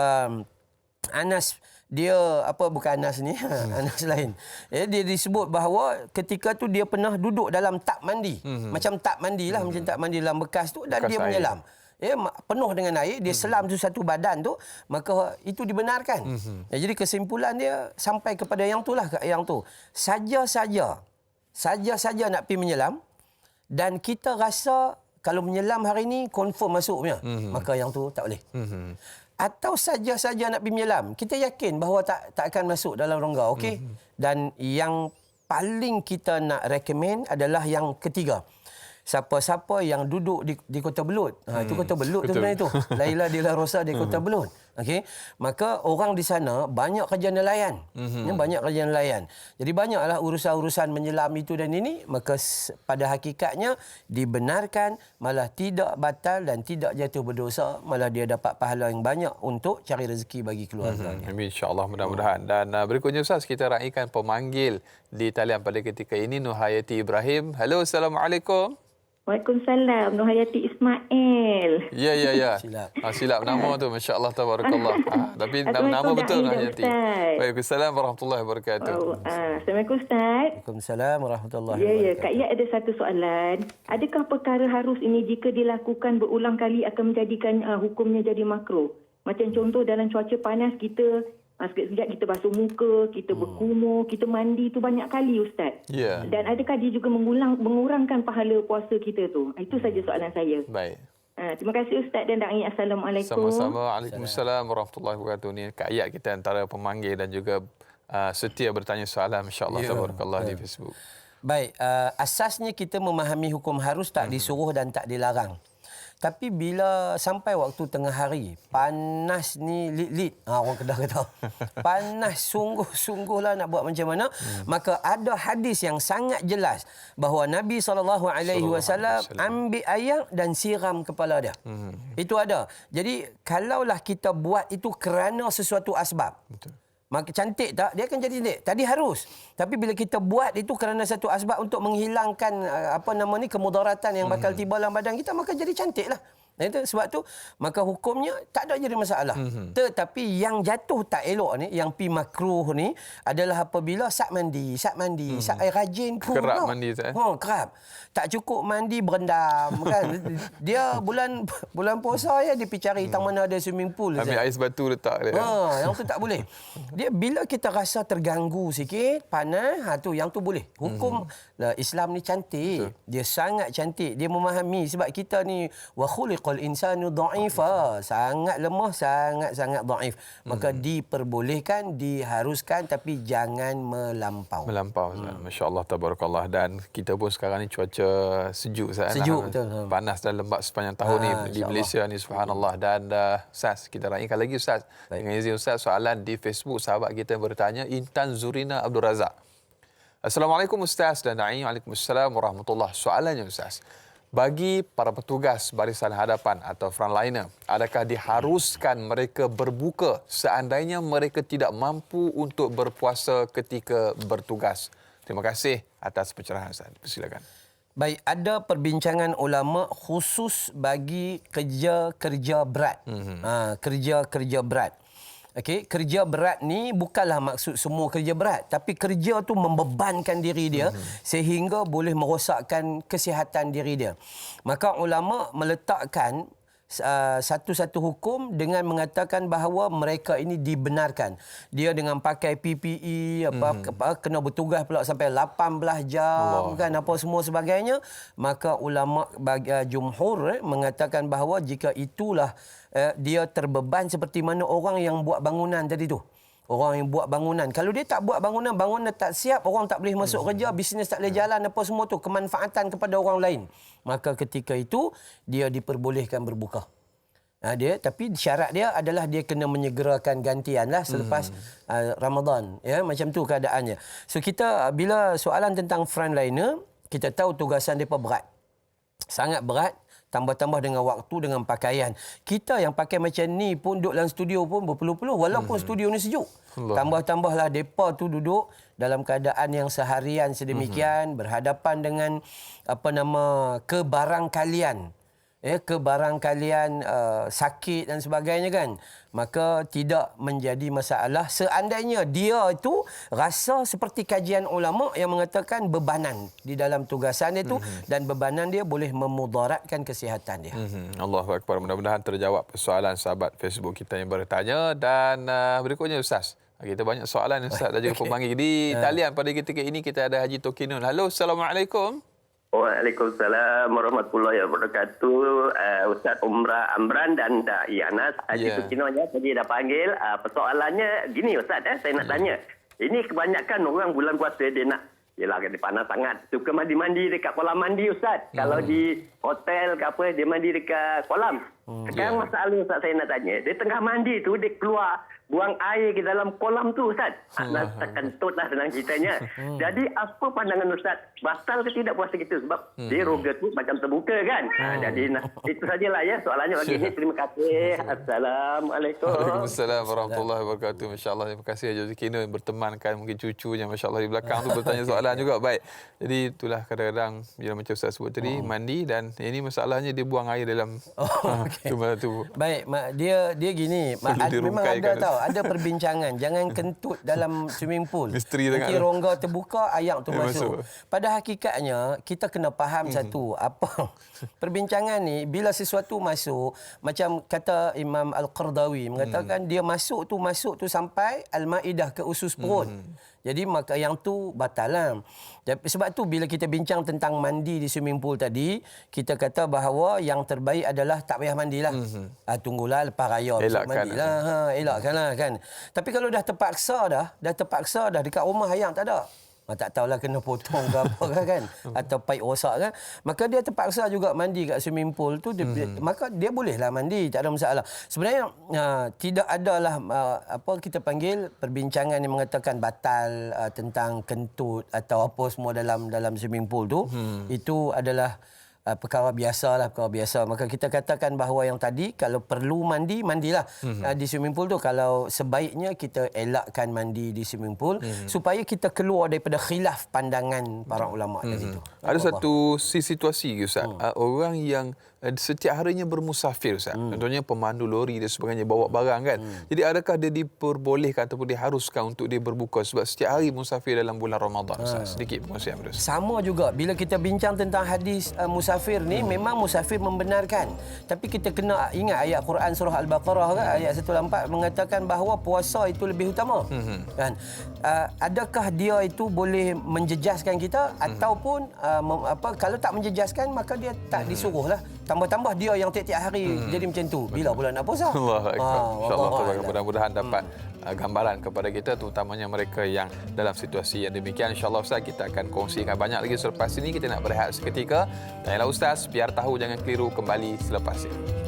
Anas dia bukan Anas ni Anas lain. Dia disebut bahawa ketika tu dia pernah duduk dalam tak mandi. Macam tak mandilah, macam tak mandi dalam bekas tu dan dia menyelam. Penuh dengan air, dia selam tu satu badan tu, maka itu dibenarkan. Jadi kesimpulan dia sampai kepada yang tu. Saja-saja nak pergi menyelam dan kita rasa kalau menyelam hari ni confirm masuknya, maka yang tu tak boleh. Atau saja-saja nak pergi menyelam, kita yakin bahawa tak akan masuk dalam rongga, okey? Dan yang paling kita nak recommend adalah yang ketiga. Siapa-siapa yang duduk di Kota Belud. Itu Kota Belud tu sebenarnya tu. Laila De La Rosa di Kota Belud. Okey. Maka orang di sana banyak kerja nelayan. Banyak kerja nelayan. Jadi banyaklah urusan-urusan menyelam itu dan ini, maka pada hakikatnya dibenarkan, malah tidak batal dan tidak jatuh berdosa, malah dia dapat pahala yang banyak untuk cari rezeki bagi keluarganya. Amin insya-Allah, mudah-mudahan. Dan berikutnya Ustaz, kita raikan pemanggil di talian pada ketika ini, Nur Hayati Ibrahim. Halo, Assalamualaikum. Waalaikumsalam, Nur Hayati Ismail. Ya. Silap. Silap nama tu, masya-Allah, tabarakallah. Tapi nama betul Nur Hayati. Waalaikumsalam warahmatullahi wabarakatuh. Assalamualaikum Ustaz. Waalaikumsalam warahmatullahi wabarakatuh. Ya, Kak Ia ada satu soalan. Adakah perkara harus ini jika dilakukan berulang kali akan menjadikan hukumnya jadi makruh? Macam contoh dalam cuaca panas kita sekejap kita basuh muka, kita berkumur, kita mandi tu banyak kali Ustaz. Dan adakah dia juga mengurangkan pahala puasa kita tu? Itu saja soalan saya. Baik. Terima kasih Ustaz dan Da'i. Assalamualaikum. Sama-sama. Waalaikumsalam warahmatullahi wabarakatuh. Ni ayat kita antara pemanggil dan juga setia bertanya soalan, insya-Allah. Tabarakallah di Facebook. Baik, asasnya kita memahami hukum harus, tak disuruh dan tak dilarang. Tapi bila sampai waktu tengah hari, panas ni lit-lit, orang Kedah kata. Panas sungguh-sungguhlah nak buat macam mana. Maka ada hadis yang sangat jelas bahawa Nabi SAW ambil air dan siram kepala dia. Itu ada. Jadi kalaulah kita buat itu kerana sesuatu asbab. Betul. Maka cantik tak? Dia akan jadi cantik. Tadi harus. Tapi bila kita buat itu kerana satu asbab untuk menghilangkan kemudaratan yang bakal tiba dalam badan kita, maka jadi cantiklah. Itu sebab tu maka hukumnya tak ada jadi masalah. Tetapi yang jatuh tak elok ni, yang pi makruh ni adalah apabila sat mandi, sat air rajin pun. Kerap mandi tu. Kerap. Tak cukup mandi berendam kan. Dia bulan puasa ya dia pergi cari tang mana ada swimming pool. Ambil ais batu letak dia. Yang tu tak boleh. Dia bila kita rasa terganggu sikit, panas, tu yang tu boleh. Hukum Islam ni cantik. Betul. Dia sangat cantik. Dia memahami sebab kita ni wa khuliqal insanu dha'ifa, sangat lemah, sangat dhaif. Maka diperbolehkan, diharuskan tapi jangan melampau. Masya-Allah tabarakallah. Dan kita pun sekarang ni cuaca sejuk Ustaz. Sejuk betul. Panas dan lembap sepanjang tahun ni di Malaysia ni, subhanallah. Dan Ustaz, kita raikan lagi Ustaz. Dengan izin Ustaz, soalan di Facebook sahabat kita bertanya, Intan Zurina Abdul Razak. Assalamualaikum Ustaz dan Da'i. Waalaikumsalam warahmatullahi. Soalannya Ustaz, bagi para petugas barisan hadapan atau frontliner, adakah diharuskan mereka berbuka seandainya mereka tidak mampu untuk berpuasa ketika bertugas? Terima kasih atas pencerahan Ustaz. Silakan. Baik, ada perbincangan ulama khusus bagi kerja-kerja berat. Kerja-kerja berat. Okey, kerja berat ni bukanlah maksud semua kerja berat, tapi kerja tu membebankan diri dia sehingga boleh merosakkan kesihatan diri dia. Maka ulama meletakkan satu-satu hukum dengan mengatakan bahawa mereka ini dibenarkan. Dia dengan pakai PPE kena bertugas pula sampai 18 jam kan apa semua sebagainya, maka ulama jumhur mengatakan bahawa jika itulah dia terbeban seperti mana orang yang buat bangunan tadi tu. Orang yang buat bangunan, kalau dia tak buat bangunan tak siap, orang tak boleh masuk kerja, bisnes tak boleh jalan, apa semua tu kemanfaatan kepada orang lain. Maka ketika itu dia diperbolehkan berbuka. Tapi syarat dia adalah dia kena menyegerakan gantianlah selepas Ramadan, ya, macam tu keadaannya. So kita bila soalan tentang frontliner, kita tahu tugasan depa berat. Sangat berat. Tambah-tambah dengan waktu, dengan pakaian. Kita yang pakai macam ni pun duduk dalam studio pun berpeluh-peluh walaupun studio ni sejuk. Tambah-tambahlah mereka tu duduk dalam keadaan yang seharian sedemikian, berhadapan dengan kebarangkalian. Kebarangkalian sakit dan sebagainya kan. Maka tidak menjadi masalah seandainya dia itu rasa seperti kajian ulama yang mengatakan bebanan di dalam tugasan itu dan bebanan dia boleh memudaratkan kesihatan dia. Allahu Akbar. Mudah-mudahan terjawab soalan sahabat Facebook kita yang bertanya. Dan berikutnya Ustaz, kita banyak soalan Ustaz dan juga pemanggil di talian. Pada ketika ini kita ada Haji Tokinun. Halo, Assalamualaikum. Waalaikumsalam warahmatullahi wabarakatuh. Ustaz Umrah Amran dan Da'i Anas. Haji Tukinonya tadi dah panggil. Persoalannya gini Ustaz, saya nak tanya. Ini kebanyakan orang bulan puasa dia nak, yelah dia panas sangat, suka mandi-mandi dekat kolam mandi Ustaz. Kalau di hotel ke apa, dia mandi dekat kolam. Sekarang masalah Ustaz saya nak tanya, dia tengah mandi tu dia keluar buang air ke dalam kolam tu Ustaz. Terkentutlah senang ceritanya. Jadi apa pandangan Ustaz? Batal ke tidak puasa kita? Sebab dia roga tu macam terbuka kan. Jadi itu sajalah ya soalannya bagi ini. Terima kasih. Assalamualaikum. Waalaikumsalam warahmatullahi wabarakatuh. Masya-Allah, terima kasih Haji Kino yang bertemankan mungkin cucunya masya-Allah di belakang tu bertanya soalan juga. Baik. Jadi itulah kadang-kadang bila macam Ustaz sebut tadi mandi dan ini masalahnya dia buang air dalam tu. Baik, dia gini, memang ada tahu. tau, ada perbincangan. Jangan kentut dalam swimming pool. Misteri nanti sangat. rongga terbuka, ayak tu masuk. masuk. Pada hakikatnya, kita kena faham satu. Apa perbincangan ni, bila sesuatu masuk, macam kata Imam Al-Qardawi, mengatakan dia masuk tu sampai Al-Ma'idah ke usus perut. Jadi maka yang tu batal lah. Sebab tu bila kita bincang tentang mandi di swimming pool tadi, kita kata bahawa yang terbaik adalah tak payah mandilah. Tunggulah lepas raya besok mandilah. Elakkanlah kan. Tapi kalau dah terpaksa dah dekat rumah ayam tak ada. Tak tahulah kena potong ke apa kan, atau paip rosak kan, maka dia terpaksa juga mandi kat swimming pool tu, maka dia bolehlah mandi, tak ada masalah. Sebenarnya tidak adalah apa kita panggil perbincangan yang mengatakan batal tentang kentut atau apa semua dalam swimming pool tu. Itu adalah perkara biasa. Maka kita katakan bahawa yang tadi, kalau perlu mandi, mandilah di swimming pool tu. Kalau sebaiknya kita elakkan mandi di swimming pool supaya kita keluar daripada khilaf pandangan para ulama tadi tu. Ada satu situasi Ustaz, orang yang setiap harinya bermusafir Ustaz. Contohnya pemandu lori dan sebagainya, bawa barang kan. Jadi adakah dia diperbolehkan ataupun diharuskan untuk dia berbuka sebab setiap hari musafir dalam bulan Ramadan Ustaz? Sedikit perkongsian Ustaz. Sama juga bila kita bincang tentang hadis musafir ni, memang musafir membenarkan. Tapi kita kena ingat ayat Quran surah Al-Baqarah kan, ayat 184 mengatakan bahawa puasa itu lebih utama. Kan? Adakah dia itu boleh menjejaskan kita ataupun kalau tak menjejaskan maka dia tak disuruhlah. Tambah-tambah dia yang tiap-tiap hari jadi macam tu. Bila pula nak puasa? InsyaAllah, mudah-mudahan dapat gambaran kepada kita, terutamanya mereka yang dalam situasi yang demikian. InsyaAllah Ustaz, kita akan kongsikan banyak lagi selepas ini. Kita nak berehat seketika. Tanyalah Ustaz, biar tahu jangan keliru, kembali selepas ini.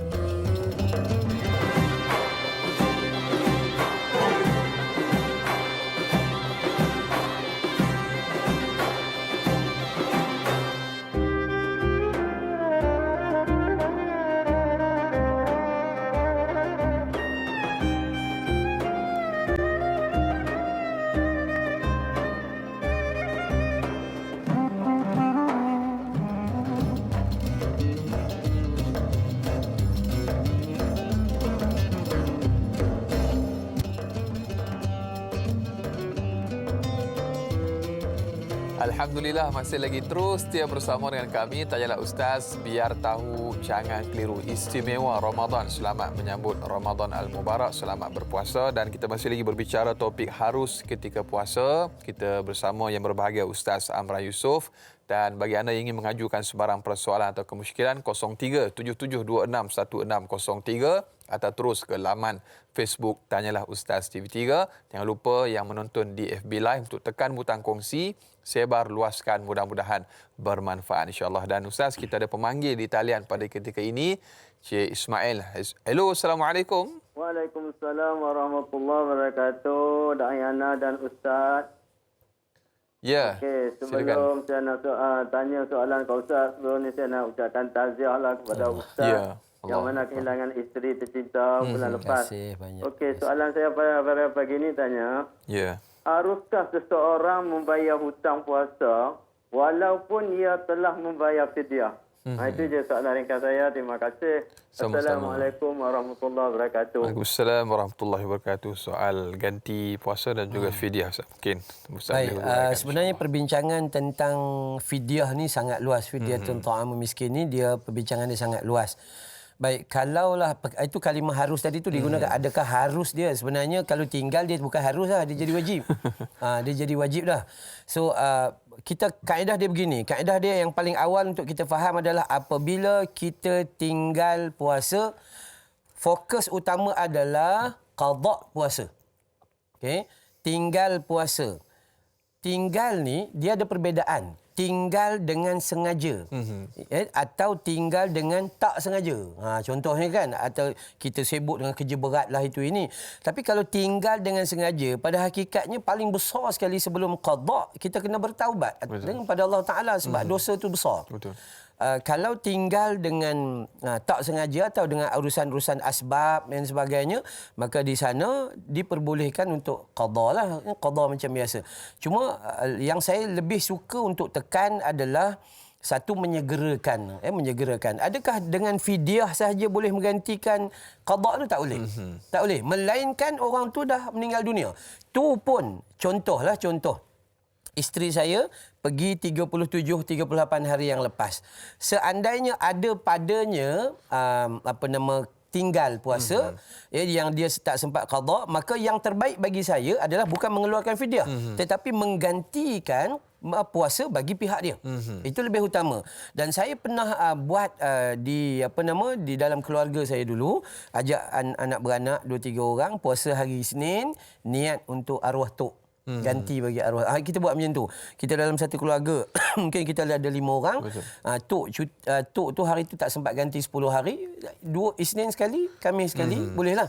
Alhamdulillah, masih lagi terus setia bersama dengan kami. Tanyalah Ustaz, biar tahu jangan keliru. Istimewa Ramadan. Selamat menyambut Ramadan Al-Mubarak. Selamat berpuasa. Dan kita masih lagi berbicara topik harus ketika puasa. Kita bersama yang berbahagia Ustaz Amran Yusof. Dan bagi anda yang ingin mengajukan sebarang persoalan atau kemusykilan, 0377261603 atau terus ke laman Facebook Tanyalah Ustaz TV3. Jangan lupa yang menonton di FB Live untuk tekan butang kongsi, sebar luaskan, mudah-mudahan bermanfaat insya-Allah. Dan Ustaz, kita ada pemanggil di talian pada ketika ini, Cik Ismail. Hello, Assalamualaikum. Waalaikumsalam warahmatullahi wabarakatuh, Dayana dan Ustaz. Ya. Okey, sebelum saya nak tanya soalan ke Ustaz, sebelum ni saya nak ucapkan takziahlah kepada Ustaz yang mana kehilangan isteri tercinta bulan lepas. Okey, soalan saya pada pagi ni tanya, haruskah seseorang membayar hutang puasa walaupun ia telah membayar fidyah? Itu je soalan ringkas saya. Terima kasih. Assalamualaikum warahmatullahi wabarakatuh. Waalaikumsalam warahmatullahi wabarakatuh. Soal ganti puasa dan juga fidyah. Mungkin baik, sebenarnya perbincangan tentang fidyah ni sangat luas. Fidyatun ta'amu miskin ni dia perbincangan dia sangat luas. Baik, kalaulah itu kalimah harus tadi tu digunakan, adakah harus dia? Sebenarnya kalau tinggal dia bukan harus lah, dia jadi wajib. Dia jadi wajib dah. So kaedah dia begini, kaedah dia yang paling awal untuk kita faham adalah apabila kita tinggal puasa, fokus utama adalah qada puasa. Okey, tinggal puasa. Tinggal ni dia ada perbezaan. Tinggal dengan sengaja atau tinggal dengan tak sengaja. Contohnya kan, atau kita sibuk dengan kerja berat lah itu ini. Tapi kalau tinggal dengan sengaja, pada hakikatnya paling besar sekali sebelum qada, kita kena bertaubat kepada Allah Ta'ala sebab dosa itu besar. Betul. Kalau tinggal dengan tak sengaja atau dengan urusan-urusan asbab dan sebagainya, maka di sana diperbolehkan untuk qada lah, qada macam biasa. Cuma yang saya lebih suka untuk tekan adalah satu menyegerakan. Adakah dengan fidyah sahaja boleh menggantikan qada tu? Tak boleh. Tak boleh. Melainkan orang tu dah meninggal dunia. Tu pun contoh. Isteri saya pergi 37-38 hari yang lepas. Seandainya ada padanya tinggal puasa yang dia tak sempat qada, maka yang terbaik bagi saya adalah bukan mengeluarkan fidyah, tetapi menggantikan puasa bagi pihak dia. Itu lebih utama. Dan saya pernah buat di dalam keluarga saya dulu, ajak anak beranak 2-3 orang puasa hari Isnin, niat untuk arwah tok. Ganti bagi arwah. Kita buat macam tu. Kita dalam satu keluarga, mungkin kita ada 5 orang. Tok tu hari tu tak sempat ganti 10 hari. 2 Isnin sekali, Khamis sekali, bolehlah.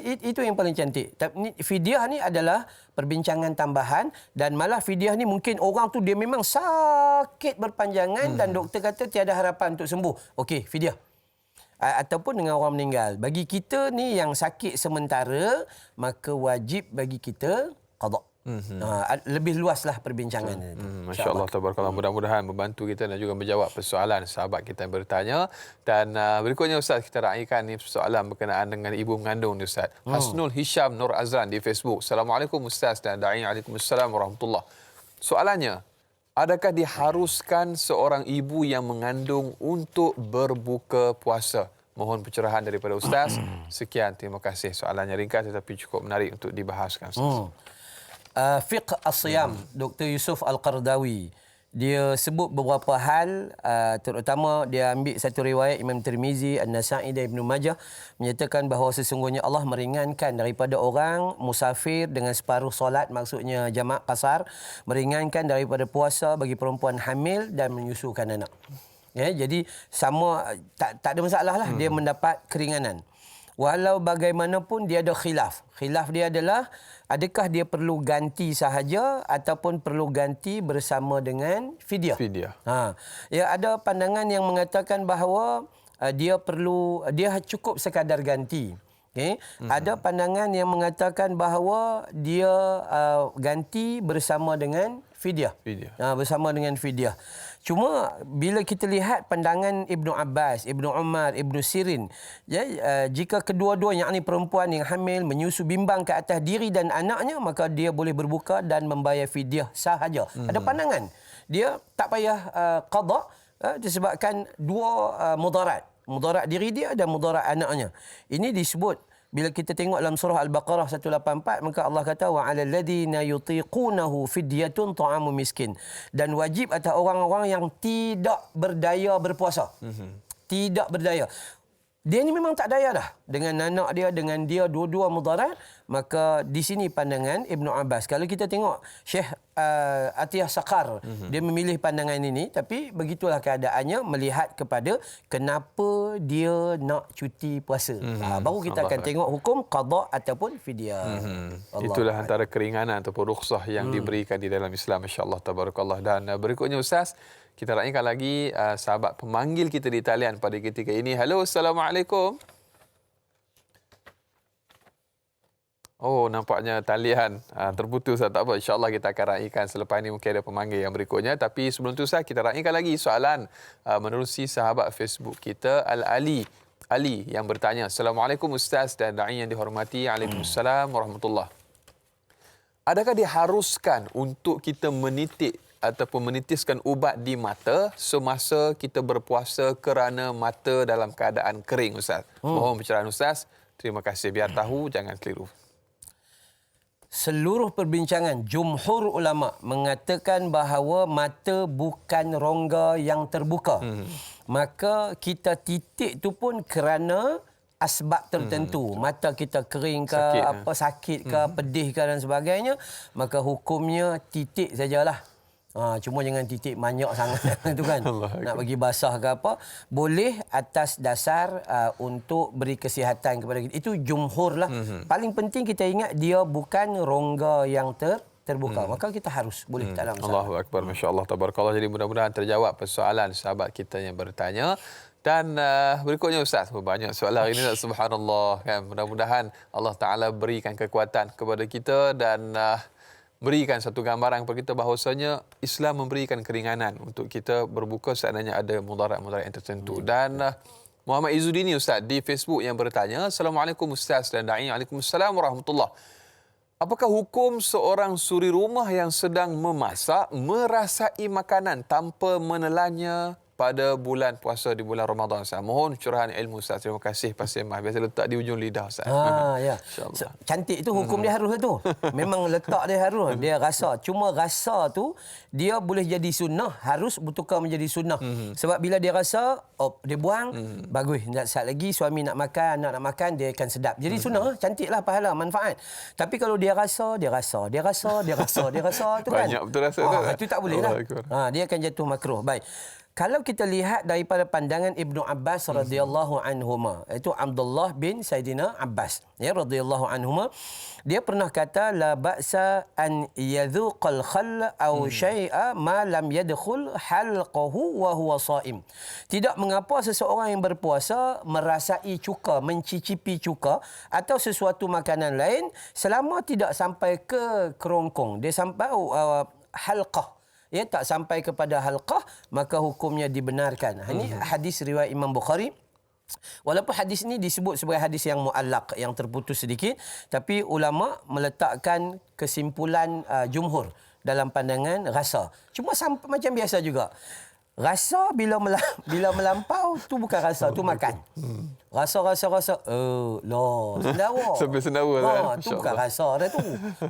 Itu yang paling cantik. Fidyah ni adalah perbincangan tambahan, dan malah fidyah ni mungkin orang tu dia memang sakit berpanjangan dan doktor kata tiada harapan untuk sembuh. Okey, fidyah. Ataupun dengan orang meninggal. Bagi kita ni yang sakit sementara, maka wajib bagi kita qada. Lebih luaslah perbincangan itu. Masya Allah, tabarakallah. Mudah-mudahan membantu kita dan juga menjawab persoalan sahabat kita yang bertanya. Dan berikutnya Ustaz, kita raikan ni persoalan berkenaan dengan ibu mengandung ni Ustaz. Hasnul Hisham Nur Azlan di Facebook. Assalamualaikum Ustaz dan da'i. Waalaikumsalam warahmatullahi. Soalannya, adakah diharuskan seorang ibu yang mengandung untuk berbuka puasa? Mohon pencerahan daripada Ustaz. Sekian, terima kasih. Soalannya ringkas tetapi cukup menarik untuk dibahaskan Ustaz. Fiqh as-siyam, Dr. Yusuf Al-Qardawi, dia sebut beberapa hal, terutama dia ambil satu riwayat Imam Tirmizi, An-Nasa'i dan Ibn Majah, menyatakan bahawa sesungguhnya Allah meringankan daripada orang musafir dengan separuh solat, maksudnya jamak qasar, meringankan daripada puasa bagi perempuan hamil dan menyusukan anak. Jadi sama, tak ada masalah lah, dia mendapat keringanan. Walau bagaimanapun dia ada khilaf. Khilaf dia adalah adakah dia perlu ganti sahaja ataupun perlu ganti bersama dengan fidyah. Ada pandangan yang mengatakan bahawa dia cukup sekadar ganti. Ada pandangan yang mengatakan bahawa dia ganti bersama dengan fidyah. Bersama dengan fidyah. Cuma bila kita lihat pandangan Ibnu Abbas, Ibnu Umar, Ibnu Sirin, jika kedua-duanya, yakni perempuan yang hamil menyusu bimbang ke atas diri dan anaknya, maka dia boleh berbuka dan membayar fidyah sahaja. Ada pandangan dia tak payah qada disebabkan dua mudarat. Mudarat diri dia dan mudarat anaknya. Ini disebut bila kita tengok dalam surah Al-Baqarah 184, maka Allah kata wa 'alal ladzina yutiqunahu fidyatun ta'amu miskin, dan wajib atas orang-orang yang tidak berdaya berpuasa. Tidak berdaya. Dia ni memang tak daya dah dengan anak dia, dengan dia dua-dua mudarat, maka di sini pandangan Ibnu Abbas. Kalau kita tengok Syekh Atiyah Saqar, dia memilih pandangan ini, tapi begitulah keadaannya melihat kepada kenapa dia nak cuti puasa. Baru kita akan tengok hukum qada ataupun fidyah. Itulah antara keringanan ataupun rukhsah yang diberikan di dalam Islam, insya-Allah tabarakallah. Dan berikutnya Ustaz, kita raikan lagi sahabat pemanggil kita di talian pada ketika ini. Halo, Assalamualaikum. Oh, nampaknya talian terputus. Tak apa, insya-Allah kita akan raikan selepas ini, mungkin ada pemanggil yang berikutnya. Tapi sebelum itu Ustaz, kita raikan lagi soalan menerusi sahabat Facebook kita, Al-Ali yang bertanya. Assalamualaikum Ustaz dan da'i yang dihormati. Waalaikumsalam warahmatullahi. Adakah diharuskan untuk kita menitik ataupun menitiskan ubat di mata semasa kita berpuasa kerana mata dalam keadaan kering Ustaz? Mohon pencerahan Ustaz. Terima kasih. Biar tahu, jangan keliru. Seluruh perbincangan jumhur ulama mengatakan bahawa mata bukan rongga yang terbuka. Maka kita titik tu pun kerana asbab tertentu. Mata kita kering ke, sakit ke, pedih ke dan sebagainya, maka hukumnya titik sajalah. Cuma jangan titik banyak sangat tu kan. Nak bagi basah ke apa, boleh atas dasar untuk beri kesihatan kepada kita. Itu jumhur lah. Paling penting kita ingat dia bukan rongga yang terbuka. Maka kita harus boleh, tak ada masalah. Allahu Akbar, masya-Allah tabarakallah. Jadi mudah-mudahan terjawab persoalan sahabat kita yang bertanya. Dan berikutnya Ustaz, banyak soalan hari ini, subhanallah kan. Mudah-mudahan Allah Taala berikan kekuatan kepada kita dan berikan satu gambaran kepada kita bahawasanya Islam memberikan keringanan untuk kita berbuka seandainya ada mudarat-mudarat yang tertentu. Dan Muhammad Izzuddin Ustaz di Facebook yang bertanya, Assalamualaikum Ustaz dan Da'i. Waalaikumsalam warahmatullahi. Apakah hukum seorang suri rumah yang sedang memasak merasai makanan tanpa menelannya pada bulan puasa di bulan Ramadan, Ustaz? Mohon curahan ilmu, Ustaz. Terima kasih Pak Semah. Biasa letak di ujung lidah, Ustaz. Ya. Cantik tu hukum dia harus tu. Memang letak dia harus. Dia rasa. Cuma rasa tu dia boleh jadi sunnah, harus bertukar menjadi sunnah. Sebab bila dia rasa, dia buang, bagus. Saat lagi suami nak makan, anak nak makan, dia akan sedap. Jadi sunnah, cantiklah pahala, manfaat. Tapi kalau dia rasa tu kan. Banyak betul rasa tu. Itu tak boleh lah. Dia akan jatuh makruh. Baik. Kalau kita lihat daripada pandangan Ibnu Abbas radhiyallahu anhuma, itu Abdullah bin Sayyidina Abbas ya radhiyallahu anhuma, dia pernah kata la ba'sa an yadhuqal khall aw syai'a ma lam yadkhul halqahu wa huwa sha'im. Tidak mengapa seseorang yang berpuasa merasai cuka, mencicipi cuka atau sesuatu makanan lain selama tidak sampai ke kerongkong. Dia sampai halqah, ya, tak sampai kepada halqah, maka hukumnya dibenarkan. Ini hadis riwayat Imam Bukhari. Walaupun hadis ini disebut sebagai hadis yang mu'allaq, yang terputus sedikit, tapi ulama meletakkan kesimpulan jumhur dalam pandangan rasa. Cuma macam biasa juga. Rasa bila melampau tu bukan rasa, tu makan. Rasa. Sendawa. Sampai sendawa tu bukan rasa dah tu.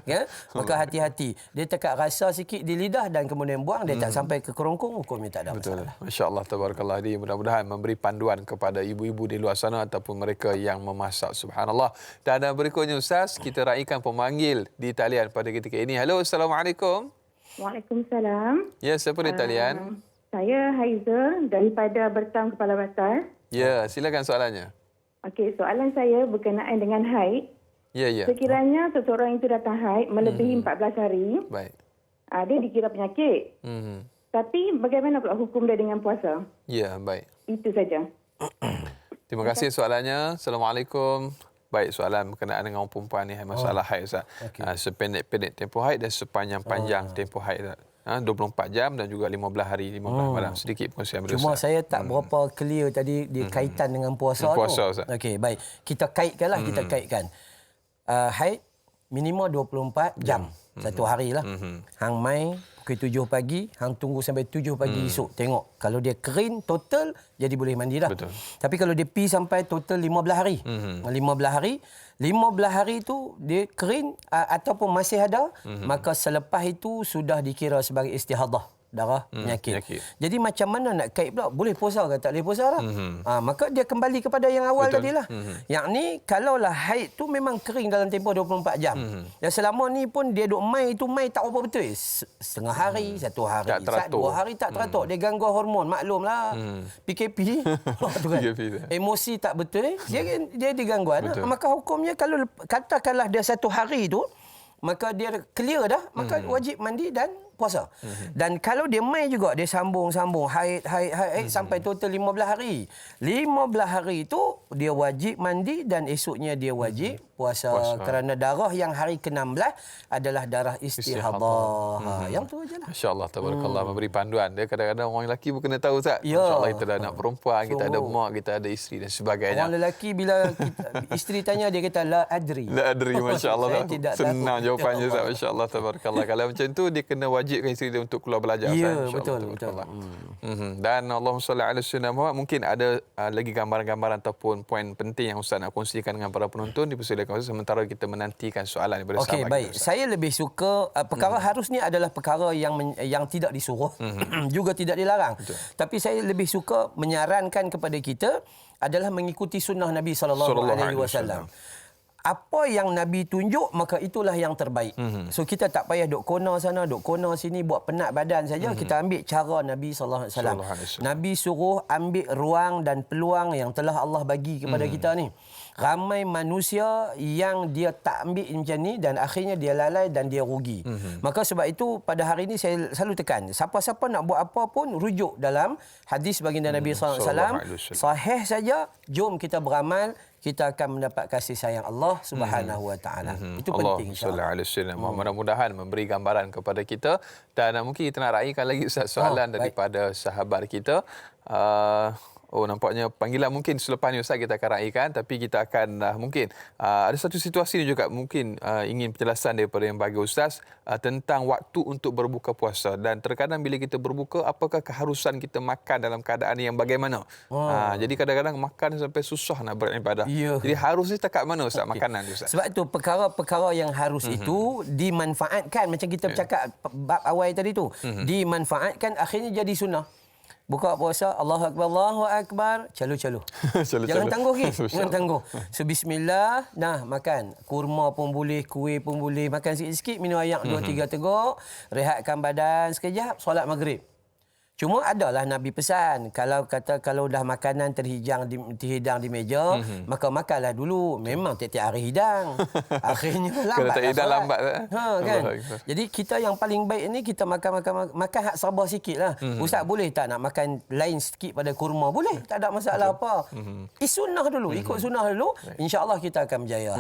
Ya? Maka hati-hati. Dia tekat rasa sikit di lidah dan kemudian buang, dia tak sampai ke kerongkong, hukumnya tak ada masalah. Masya-Allah, tabarakallah. Mudah-mudahan memberi panduan kepada ibu-ibu di luar sana ataupun mereka yang memasak. Subhanallah. Dan berikutnya Ustaz, kita raikan pemanggil di talian pada ketika ini. Halo, Assalamualaikum. Waalaikumsalam. Ya, siapa di talian? Saya Haiza daripada Bertam, Kepala Basar. Ya, silakan soalannya. Okey, soalan saya berkenaan dengan haid. Ya. Sekiranya seseorang itu datang haid melebihi 14 hari, baik. Dia dikira penyakit. Tapi bagaimana pula hukum dia dengan puasa? Ya, baik. Itu saja. Terima kasih soalannya. Assalamualaikum. Baik, soalan berkenaan dengan perempuan ni, masalah haid, Ustaz. Sependek-pendek tempoh haid dan sepanjang-panjang tempoh haid. 24 jam dan juga 15 hari, 15 malam. Sedikit perkongsian berusaha. Cuma saya tak berapa clear tadi di kaitan dengan puasa tu. Okey, baik. Kita kaitkanlah, kita kaitkan. Haid minimum 24 jam. Satu hari lah. Hang mai pukul 7 pagi, hang tunggu sampai 7 pagi esok. Tengok. Kalau dia kering total, jadi boleh mandi dah. Betul. Tapi kalau dia pi sampai total 15 hari. 15 hari tu dia kering ataupun masih ada, maka selepas itu sudah dikira sebagai istihadah, darah penyakit. Jadi macam mana nak kait pula? Boleh puasa ke tak boleh puasa lah? Maka dia kembali kepada yang awal tadilah. Yang ni kalaulah haid tu memang kering dalam tempoh 24 jam. Dan selama ni pun dia duk mai tak apa betul. Setengah hari, satu hari, dua hari tak teratur. Dia gangguan hormon, maklumlah. PKP. Tu kan. Emosi tak betul, dia digangguan. Maka hukumnya kalau katakanlah dia satu hari tu, maka dia clear dah, maka wajib mandi dan puasa. Dan kalau dia mai juga, dia sambung haid sampai total 15 hari. 15 hari itu dia wajib mandi dan esoknya dia wajib puasa. Kerana darah yang hari ke-16 adalah darah istihadah. Yang tu ajalah. Masya-Allah, tabarakallah, memberi panduan. Dia kadang-kadang orang lelaki pun kena tahu, Ustaz. Masya-Allah, kita ada anak perempuan, kita ada mak, kita ada isteri dan sebagainya. Orang lelaki bila isteri tanya, dia kata la adri. La adri, masya-Allah. Senang tahu. jawapannya, Ustaz. Masya-Allah, tabarakallah. Kalau macam tu dia kena wajibkan isteri dia untuk keluar belajar. Ya, betul. Dan Allahumma salli ala sayyidina Muhammad, mungkin ada lagi gambaran-gambaran ataupun poin penting yang Ustaz nak kongsikan dengan para penonton. Dipersilakan Ustaz, sementara kita menantikan soalan daripada sahabat. Okey, baik. Kita, saya lebih suka perkara harus ni adalah perkara yang tidak disuruh, juga tidak dilarang. Betul. Tapi saya lebih suka menyarankan kepada kita adalah mengikuti sunnah Nabi SAW. Apa yang Nabi tunjuk, maka itulah yang terbaik. So kita tak payah duk kona sana, duk kona sini, buat penat badan saja. Kita ambil cara Nabi SAW. Nabi suruh ambil ruang dan peluang yang telah Allah bagi kepada kita ni. Ramai manusia yang dia tak ambil macam ni dan akhirnya dia lalai dan dia rugi. Maka sebab itu pada hari ini saya selalu tekan, siapa-siapa nak buat apa pun rujuk dalam hadis baginda Nabi SAW. Sahih saja, jom kita beramal, kita akan mendapat kasih sayang Allah Subhanahu Wa Taala. Itu penting, insya-Allah. Mudah-mudahan memberi gambaran kepada kita, dan mungkin kita nak raikan lagi Ustaz soalan daripada sahabat kita. Nampaknya panggilan mungkin selepas ni Ustaz kita akan raikan, tapi kita akan mungkin ada satu situasi ni juga mungkin ingin penjelasan daripada yang bagi Ustaz tentang waktu untuk berbuka puasa, dan terkadang bila kita berbuka, apakah keharusan kita makan dalam keadaan yang bagaimana. Jadi kadang-kadang makan sampai susah nak beribadah. Jadi harusnya setakat mana Ustaz makanan Ustaz? Sebab itu perkara-perkara yang harus itu dimanfaatkan, macam kita bercakap bab awal tadi tu, dimanfaatkan akhirnya jadi sunnah. Buka puasa, Allahu Akbar, calo-calo. Jangan tangguh ke? Jangan tangguh. So, bismillah, nah makan. Kurma pun boleh, kuih pun boleh. Makan sikit-sikit, minum air 2-3 teguk, rehatkan badan sekejap, solat maghrib. Cuma adalah Nabi pesan, kalau dah makanan terhidang di meja, maka makanlah dulu. Memang tiap-tiap hari hidang. Akhirnya lambat. Kalau tak lambat kan. Jadi kita yang paling baik ni kita makan hak sabar sikitlah. Ustaz boleh tak nak makan lain sikit pada kurma? Boleh, tak ada masalah apa. Sunnah dulu, ikut sunnah dulu, insya-Allah kita akan berjaya.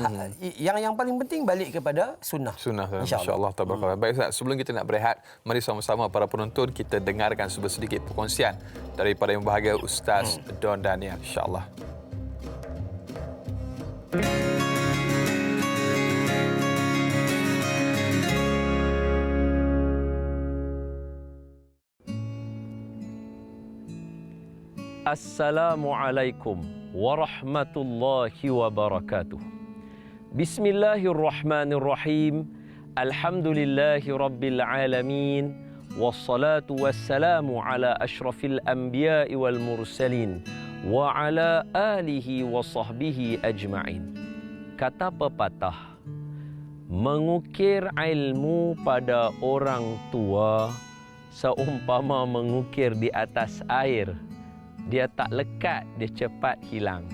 Yang paling penting balik kepada sunnah. Insya-Allah tabarakallah. Baik Ustaz, sebelum kita nak berehat, mari sama-sama para penonton kita dengarkan sedikit perkongsian daripada yang berbahagia Ustaz Don Daniel, insya-Allah. Assalamualaikum warahmatullahi wabarakatuh. Bismillahirrahmanirrahim. Alhamdulillahi rabbil alamin. Wassalatu wassalamu ala ashrafil anbiya'i wal mursalin wa ala alihi wa sahbihi ajma'in. Kata pepatah, mengukir ilmu pada orang tua seumpama mengukir di atas air. Dia tak lekat, dia cepat hilang.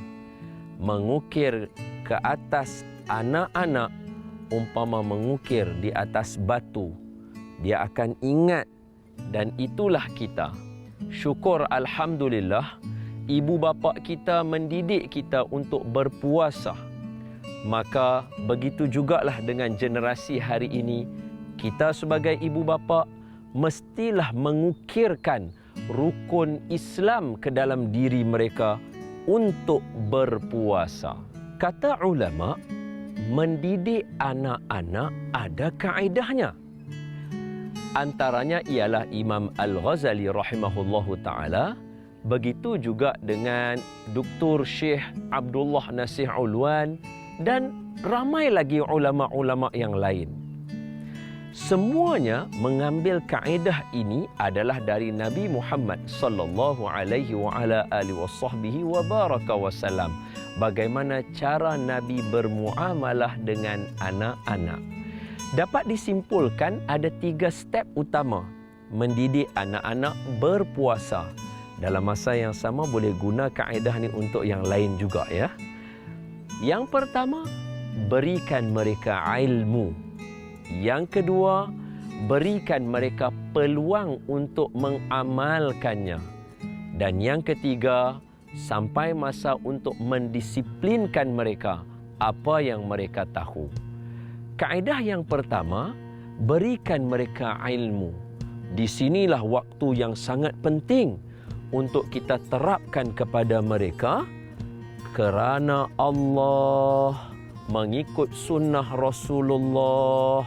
Mengukir ke atas anak-anak umpama mengukir di atas batu. Dia akan ingat, dan itulah kita. Syukur alhamdulillah, ibu bapa kita mendidik kita untuk berpuasa. Maka begitu jugalah dengan generasi hari ini. Kita sebagai ibu bapa mestilah mengukirkan rukun Islam ke dalam diri mereka untuk berpuasa. Kata ulama, mendidik anak-anak ada kaedahnya. Antaranya ialah Imam Al-Ghazali rahimahullahu ta'ala. Begitu juga dengan Dr. Syekh Abdullah Nasih Ulwan dan ramai lagi ulama-ulama yang lain. Semuanya mengambil kaedah ini adalah dari Nabi Muhammad sallallahu alaihi wa ala alihi wasahbihi wa baraka wasallam. Bagaimana cara Nabi bermuamalah dengan anak-anak. Dapat disimpulkan ada 3 step utama mendidik anak-anak berpuasa. Dalam masa yang sama boleh guna kaedah ni untuk yang lain juga ya. Yang pertama, berikan mereka ilmu. Yang kedua, berikan mereka peluang untuk mengamalkannya. Dan yang ketiga, sampai masa untuk mendisiplinkan mereka apa yang mereka tahu. Kaedah yang pertama, berikan mereka ilmu. Di sinilah waktu yang sangat penting untuk kita terapkan kepada mereka, kerana Allah, mengikut sunnah Rasulullah,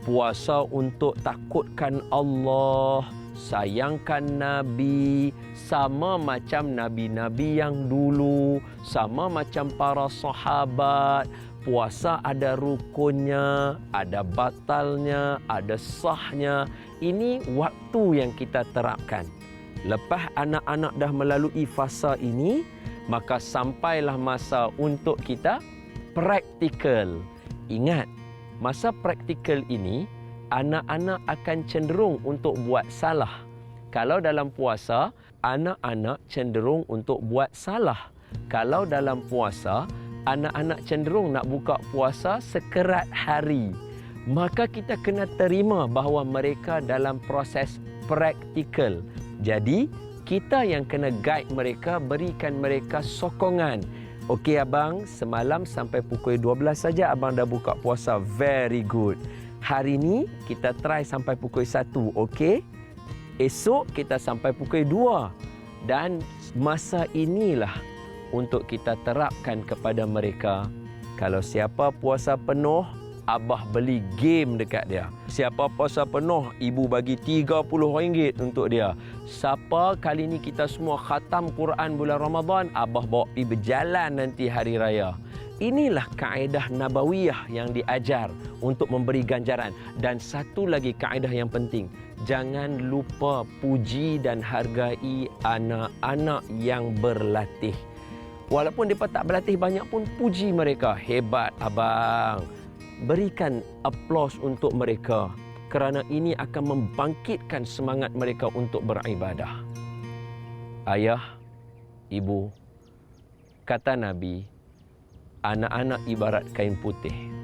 puasa untuk takutkan Allah, sayangkan Nabi, sama macam Nabi-Nabi yang dulu, sama macam para sahabat. Puasa ada rukunnya, ada batalnya, ada sahnya. Ini waktu yang kita terapkan. Lepas anak-anak dah melalui fasa ini, maka sampailah masa untuk kita praktikal. Ingat, masa praktikal ini, anak-anak akan cenderung untuk buat salah. Kalau dalam puasa, anak-anak cenderung untuk buat salah. Kalau dalam puasa, anak-anak cenderung nak buka puasa sekerat hari. Maka kita kena terima bahawa mereka dalam proses praktikal. Jadi, kita yang kena guide mereka, berikan mereka sokongan. Okey abang, semalam sampai pukul 12 saja abang dah buka puasa. Very good. Hari ni kita try sampai pukul 1, okey? Esok kita sampai pukul 2. Dan masa inilah untuk kita terapkan kepada mereka. Kalau siapa puasa penuh, abah beli game dekat dia. Siapa puasa penuh, ibu bagi RM30 untuk dia. Siapa kali ni kita semua khatam Quran bulan Ramadan, abah bawa pergi berjalan nanti hari raya. Inilah kaedah nabawiyah yang diajar untuk memberi ganjaran. Dan satu lagi kaedah yang penting, jangan lupa puji dan hargai anak-anak yang berlatih. Walaupun mereka tak berlatih banyak pun, puji mereka. Hebat abang. Berikan aplaus untuk mereka kerana ini akan membangkitkan semangat mereka untuk beribadah. Ayah, ibu, kata Nabi, anak-anak ibarat kain putih.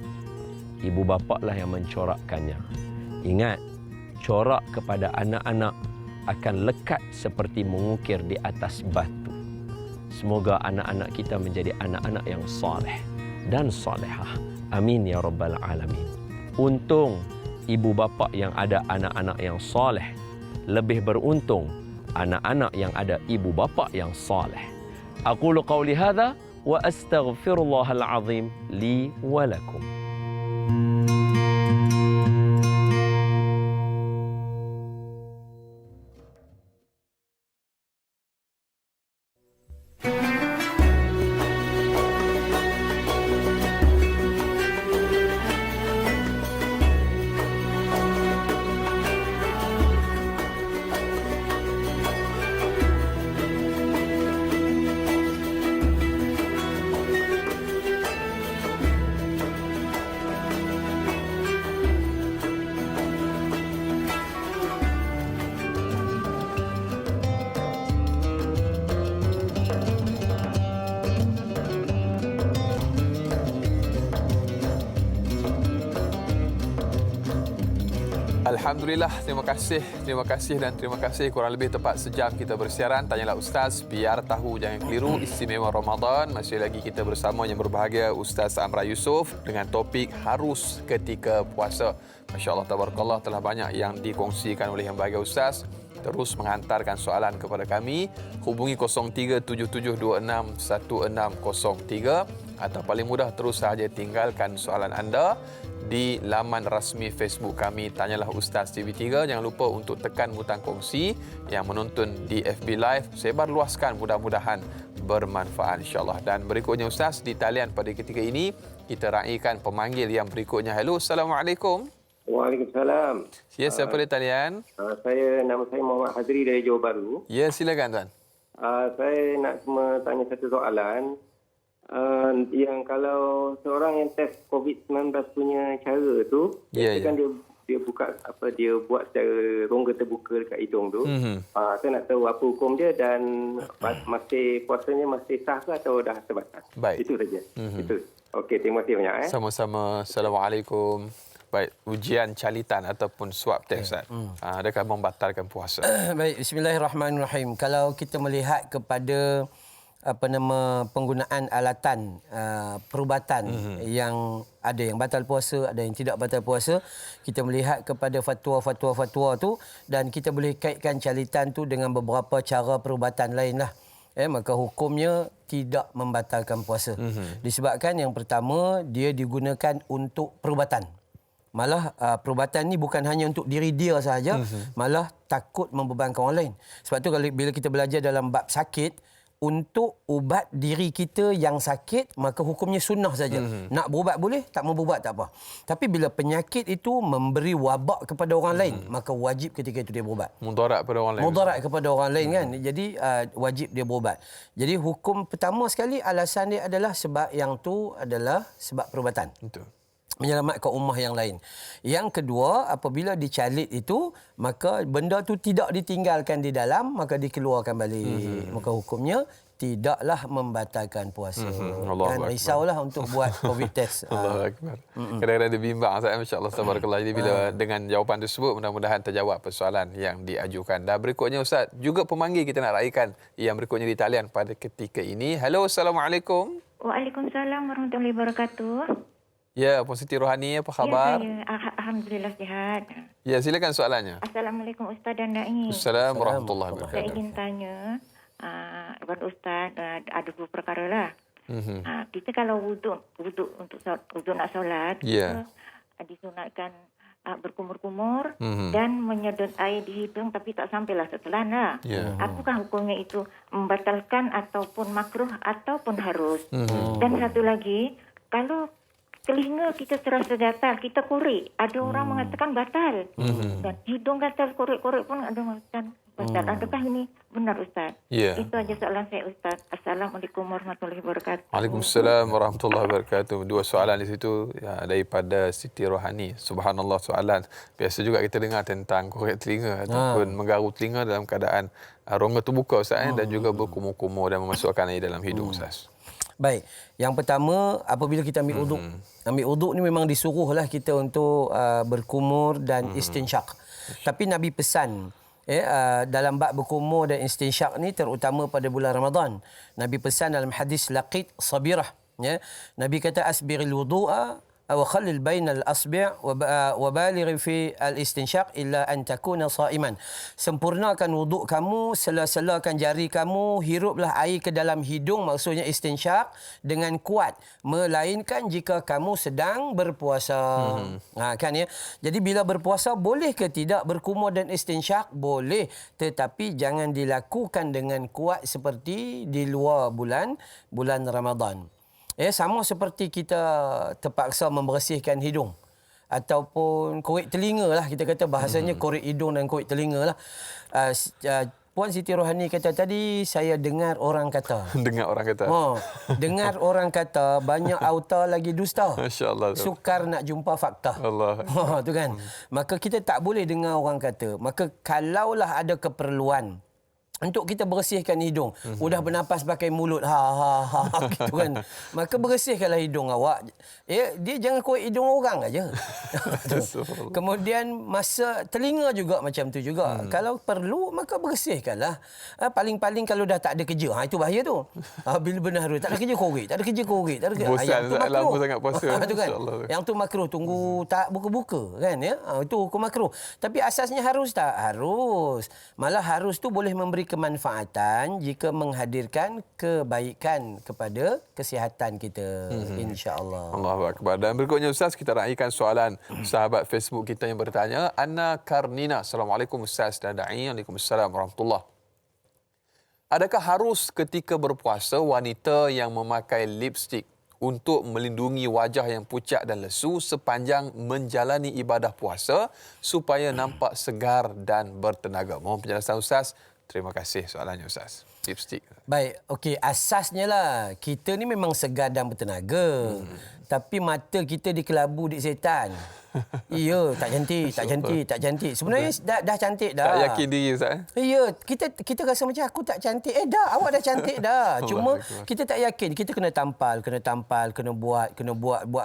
Ibu bapaklah yang mencorakkannya. Ingat, corak kepada anak-anak akan lekat seperti mengukir di atas batu. Semoga anak-anak kita menjadi anak-anak yang soleh dan solehah. Amin ya rabbal alamin. Untung ibu bapa yang ada anak-anak yang soleh. Lebih beruntung anak-anak yang ada ibu bapa yang soleh. Aqulu qawli hadha wa astaghfirullahal azim li wa lakum. Alhamdulillah, terima kasih. Kurang lebih tepat sejam kita bersiaran. Tanyalah Ustaz, biar tahu jangan keliru. Istimewa Ramadan. Masih lagi kita bersama yang berbahagia Ustaz Amra Yusof dengan topik harus ketika puasa. Masya Allah, tabarakallah, telah banyak yang dikongsikan oleh yang bahagia Ustaz. Terus menghantarkan soalan kepada kami. Hubungi 0377261603 atau paling mudah terus sahaja tinggalkan soalan anda di laman rasmi Facebook kami Tanyalah Ustaz TV3. Jangan lupa untuk tekan butang kongsi yang menonton di FB Live. Sebar luaskan, mudah-mudahan bermanfaat insya-Allah. Dan berikutnya Ustaz, di talian pada ketika ini kita raikan pemanggil yang berikutnya. Hello, Assalamualaikum. Waalaikumsalam. Ya, siapa di talian? Nama saya Muhammad Hazri dari Johor Bahru. Ya, silakan tuan. Saya nak cuma tanya satu soalan. Yang kalau seorang yang test COVID-19 punya cara tu, kan dia buka dia buat secara rongga terbuka dekat hidung tu. Saya nak tahu apa hukum dia dan masih puasanya masih sah ke atau dah terbatas. Baik. Itu saja. Itu. Okey, terima kasih banyak. Sama-sama. Assalamualaikum. Baik, ujian calitan ataupun swab test, adakah membatalkan puasa? Baik, bismillahirrahmanirrahim. Kalau kita melihat kepada penggunaan alatan perubatan yang ada yang batal puasa, ada yang tidak batal puasa, kita melihat kepada fatwa tu dan kita boleh kaitkan calitan tu dengan beberapa cara perubatan lain lah. Maka hukumnya tidak membatalkan puasa. Disebabkan yang pertama, dia digunakan untuk perubatan. Malah perubatan ni bukan hanya untuk diri dia sahaja, malah takut membebankan orang lain. Sebab tu bila kita belajar dalam bab sakit, untuk ubat diri kita yang sakit, maka hukumnya sunnah saja. Nak berubat boleh, tak mau berubat tak apa. Tapi bila penyakit itu memberi wabak kepada orang lain, maka wajib ketika itu dia berubat. Mudarat kepada orang lain. Mudarat kepada orang lain kan. Jadi wajib dia berubat. Jadi hukum pertama sekali, alasan dia adalah sebab yang tu adalah sebab perubatan. Betul. Menyelamatkan ummah yang lain. Yang kedua, apabila dicalit itu, maka benda tu tidak ditinggalkan di dalam, maka dikeluarkan balik. Maka hukumnya tidaklah membatalkan puasa. Allahu Dan risaulah untuk buat COVID test. Allahu Akbar. Kadang-kadang dia bimbang, masya-Allah, tabarakallah. Jadi bila dengan jawapan tersebut, mudah-mudahan terjawab persoalan yang diajukan. Dan berikutnya Ustaz, juga pemanggil kita nak raikan yang berikutnya di talian pada ketika ini. Halo, Assalamualaikum. Waalaikumsalam warahmatullahi wabarakatuh. Ya, Puan Siti Rohani, apa khabar? Ya, alhamdulillah sihat. Ya, silakan soalannya. Assalamualaikum Ustaz dan Da'i. Assalamualaikum warahmatullahi wabarakatuh. Saya ingin tanya kepada Ustaz, ada dua perkara lah. Kita kalau wuduk nak solat, kita disunatkan berkumur-kumur dan menyedot air di hidung tapi tak sampailah setelan lah. Apakah hukumnya itu, membatalkan ataupun makruh ataupun harus? Dan satu lagi, kalau telinga kita terasa gatal, kita korek. Ada orang mengatakan batal. Dan hidung gatal, korek-korek pun ada mengatakan batal. Adakah ini benar Ustaz? Itu aja soalan saya Ustaz. Assalamualaikum warahmatullahi wabarakatuh. Waalaikumsalam warahmatullahi wabarakatuh. Dua soalan di situ daripada Siti Rohani. Subhanallah, soalan. Biasa juga kita dengar tentang korek telinga ataupun menggaru telinga dalam keadaan rongga terbuka Ustaz, dan juga berkumur-kumur dan memasukkan air dalam hidung Ustaz. Baik, yang pertama apabila kita ambil uduk. Ambil uduk ni memang disuruhlah kita untuk berkumur dan istinsyak. Tapi Nabi pesan dalam bab berkumur dan istinsyak ni terutama pada bulan Ramadan. Nabi pesan dalam hadis laqit sabirah, Nabi kata asbiril wudu'a wa khallil bainal asbi' wa baligh fi al-istinsyaq illa an takuna sha'iman. Sempurnakan wuduk kamu, sela-selakan jari kamu, hiruplah air ke dalam hidung, maksudnya istinsyaq dengan kuat, melainkan jika kamu sedang berpuasa. Kan ya. Jadi bila berpuasa boleh ke tidak berkumur dan istinsyaq? Boleh, tetapi jangan dilakukan dengan kuat seperti di luar bulan Ramadan. Sama seperti kita terpaksa membersihkan hidung ataupun korek telinga lah, kita kata bahasanya korek hidung dan korek telinga lah. Puan Siti Rohani kata tadi, saya dengar orang kata. Dengar orang kata. Dengar orang kata, banyak auta lagi dusta. Masya-Allah. Sukar nak jumpa fakta. Allah. Tu kan. Maka kita tak boleh dengar orang kata. Maka kalaulah ada keperluan untuk kita bersihkan hidung, udah bernafas pakai mulut gitu kan, maka bersihkanlah hidung awak. Dia jangan korek hidung orang aja. Kemudian masa telinga juga macam tu juga. Kalau perlu maka bersihkanlah. Paling-paling kalau dah tak ada kerja, itu bahaya tu. Bila benar tak ada kerja korek, tak ada kerja korek, tak ada kerja. Bosan lama sangat puasa. Tu kan. Yang tu makruh, tunggu tak buka-buka kan ya. Itu hukum makruh. Tapi asasnya harus tak? Harus. Malah harus tu boleh memberi kemanfaatan jika menghadirkan kebaikan kepada kesihatan kita, insya-Allah. Allahu Akbar. Dan berikutnya Ustaz, kita raikan soalan sahabat Facebook kita yang bertanya, Anna Karnina. Assalamualaikum Ustaz dan Da'i. Waalaikumsalam warahmatullahi. Adakah harus ketika berpuasa wanita yang memakai lipstik untuk melindungi wajah yang pucat dan lesu sepanjang menjalani ibadah puasa supaya nampak segar dan bertenaga? Mohon penjelasan Ustaz. Terima kasih soalannya Ustaz. Lipstick. Baik, okey, asasnya lah kita ni memang segar dan bertenaga. Tapi mata kita dikelabu dik setan. Ya, tak cantik. Sebenarnya dah cantik dah. Tak yakin diri Ustaz. Ya, kita rasa macam aku tak cantik. Dah, awak dah cantik dah. Cuma kita tak yakin. Kita kena tampal, kena buat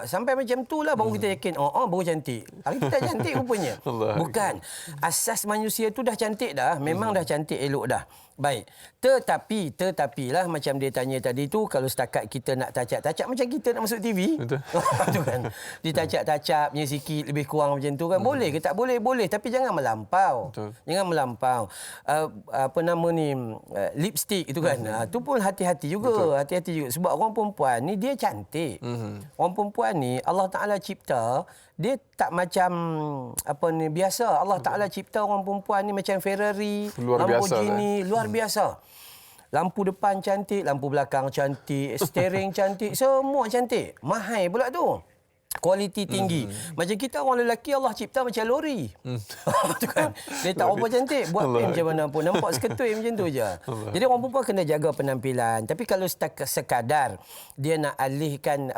sampai macam tu lah baru kita yakin. Baru cantik. Hari kita tak cantik rupanya. Bukan. Asas manusia tu dah cantik dah. Memang dah cantik, elok dah. Baik. Tetapi lah macam dia tanya tadi tu, kalau setakat kita nak tacap-tacap macam kita nak masuk TV. Betul. Tu kan. Ditacap-tacapnya sikit lebih kurang macam tu kan. Boleh ke tak boleh? Boleh, tapi jangan melampau. Betul. Jangan melampau. Lipstick itu kan. Tu pun hati-hati juga. Betul. Hati-hati juga sebab orang perempuan ni dia cantik. Orang perempuan ni Allah Taala cipta dia tak macam biasa. Allah Taala cipta orang perempuan ni macam Ferrari, Lamborghini, luar biasa. Lampu depan cantik, lampu belakang cantik, steering cantik, semua cantik. Mahal pula tu. kualiti tinggi. Macam kita orang lelaki Allah cipta macam lori. Tu kan. Dia tak apa cantik, buat macam mana pun nampak seketui macam tu je. Jadi orang perempuan kena jaga penampilan. Tapi kalau sekadar dia nak alihkan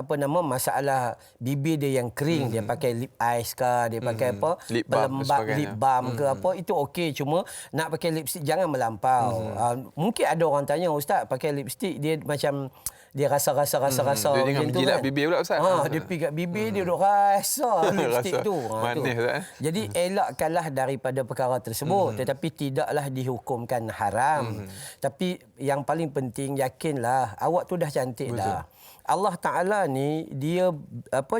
masalah bibir dia yang kering, dia pakai lip ice ke, dia pakai pelembab lip balm ke apa, itu okey. Cuma nak pakai lipstick jangan melampau. Mungkin ada orang tanya, ustaz, pakai lipstick dia macam dia rasa dia jangan menjilat bibir pula, ustaz. Dia pergi kat bibir dia duk rasa lipstick tu. Manis tu. Jadi elakkanlah daripada perkara tersebut, tetapi tidaklah dihukumkan haram. Tapi yang paling penting, yakinlah awak tu dah cantik. Betul. Dah. Allah Ta'ala ni dia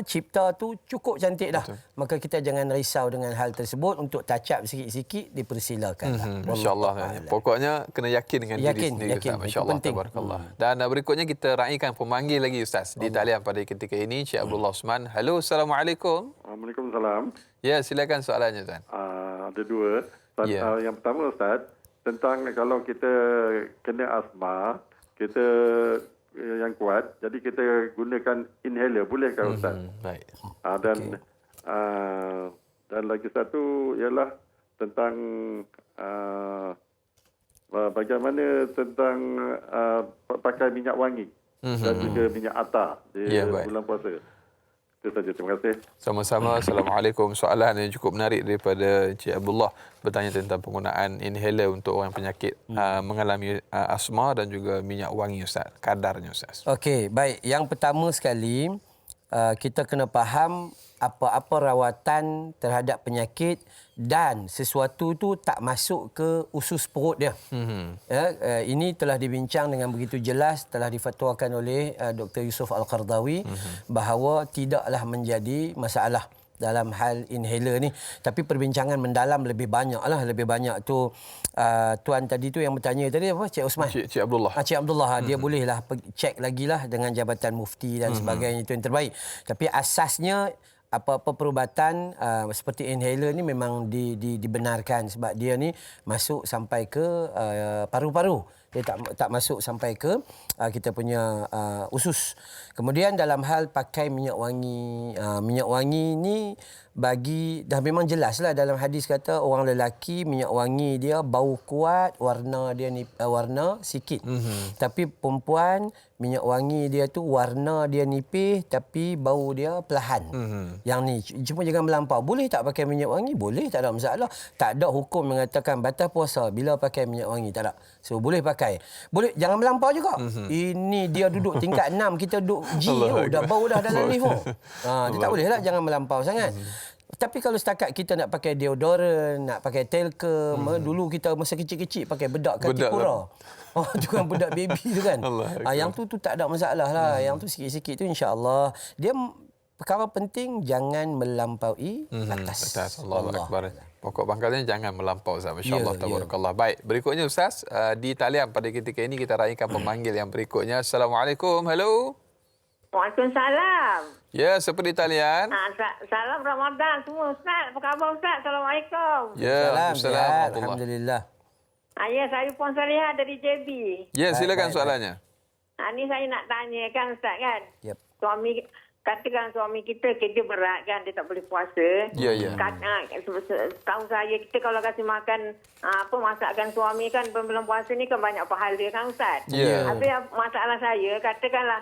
cipta tu cukup cantik dah. Betul. Maka kita jangan risau dengan hal tersebut. Untuk touch up sikit-sikit dipersilakan. Masya-Allah. Pokoknya kena yakin dengan diri sendiri, Ustaz. Masya-Allah, tabarakallah. Dan berikutnya kita raikan pemanggil lagi, Ustaz, di talian pada ketika ini, Cik Abdullah Osman. Halo, Assalamualaikum. Waalaikumsalam. Ya, silakan soalannya, Ustaz. Ada dua. Yang pertama, Ustaz, tentang kalau kita kena asma, kita yang kuat, jadi kita gunakan inhaler, bolehkah, Ustaz? Baik. Dan lagi satu ialah tentang bagaimana tentang pakai minyak wangi dan juga minyak atar di bulan puasa. Itu saja. Terima kasih. Sama-sama. Assalamualaikum. Soalan yang cukup menarik daripada Cik Abdullah, bertanya tentang penggunaan inhaler untuk orang penyakit mengalami asma dan juga minyak wangi, Ustaz. Kadarnya, Ustaz. Okey, baik. Yang pertama sekali, kita kena faham apa-apa rawatan terhadap penyakit dan sesuatu tu tak masuk ke usus perut dia. Ini telah dibincang dengan begitu jelas, telah difatwakan oleh Dr. Yusuf Al-Qardawi bahawa tidaklah menjadi masalah dalam hal inhaler ni. Tapi perbincangan mendalam lebih banyak lah. Lebih banyak tu tuan tadi tu yang bertanya tadi apa? Cik Osman? Cik Abdullah. Cik Abdullah. Dia bolehlah cek lagi lah dengan Jabatan Mufti dan sebagainya. Itu yang terbaik. Tapi asasnya apa-apa perubatan seperti inhaler ni memang dibenarkan sebab dia ni masuk sampai ke paru-paru. Dia tak masuk sampai ke kita punya usus. Kemudian dalam hal pakai minyak wangi ni dah memang jelaslah dalam hadis kata orang lelaki minyak wangi dia bau kuat, warna dia ni warna sikit. Tapi perempuan minyak wangi dia tu warna dia nipis tapi bau dia perlahan. Yang ni cuma jangan melampau. Boleh tak pakai minyak wangi? Boleh, tak ada masalah. Tak ada hukum mengatakan batal puasa bila pakai minyak wangi, tak ada. So boleh pakai. Boleh, jangan melampau juga. Ini dia duduk tingkat 6, kita duduk G dah bau dah dalam lift. Dia tak boleh lah, jangan melampau sangat. Tapi kalau setakat kita nak pakai deodoran, nak pakai telcom, dulu kita masa kecil-kecil pakai bedak Katikura. Tu kan bedak baby tu kan. Yang tu tak ada masalah lah. Yang tu sikit-sikit tu insya-Allah. Dia perkara penting jangan melampaui batas. Allahu Akbar. Pokok pangkalnya jangan melampau, Ustaz. Masya-Allah, tabarakallah. Baik, berikutnya Ustaz, di talian pada ketika ini kita raikan pemanggil yang berikutnya. Assalamualaikum. Halo. Waalaikumsalam. Ya, seperti talian. Salam Ramadan semua, Ustaz. Apa khabar, Ustaz? Assalamualaikum. Ya, alhamdulillah. Ya, saya Puan Salihah dari JB. Ya, silakan soalannya. Ini saya nak tanya kan, Ustaz kan? Yep. Katakan suami kita kerja berat kan, dia tak boleh puasa. Ya. Tahu saya, kita kalau kasih makan masakan suami kan, bulan puasa ni kan banyak pahala kan, Ustaz? Ya. Tapi masalah saya, katakanlah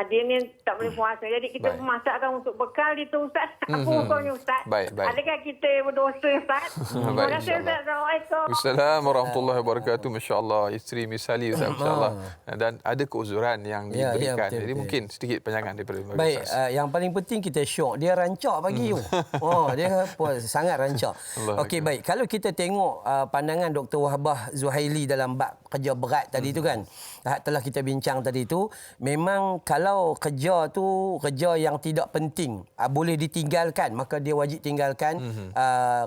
dia ni tak boleh puasa. Jadi kita masakkan untuk bekal dia tu, Ustaz. Apa hukumnya, Ustaz? Baik. Adakah kita berdosa, Ustaz? Terima kasih, Ustaz. Assalamualaikum. Assalamualaikum warahmatullahi wabarakatuh. Masya-Allah, isteri misali, Ustaz. Masya-Allah. Dan ada keuzuran yang diberikan. Betul. Jadi mungkin sedikit panjangan daripada baik, yang paling penting kita syok. Dia rancak pagi tu. Dia sangat rancak. Okey, baik. Kalau kita tengok pandangan Dr. Wahbah Zuhaili dalam bab kerja berat tadi tu kan, telah kita bincang tadi tu, memang kalau kerja tu kerja yang tidak penting, boleh ditinggalkan, maka dia wajib tinggalkan.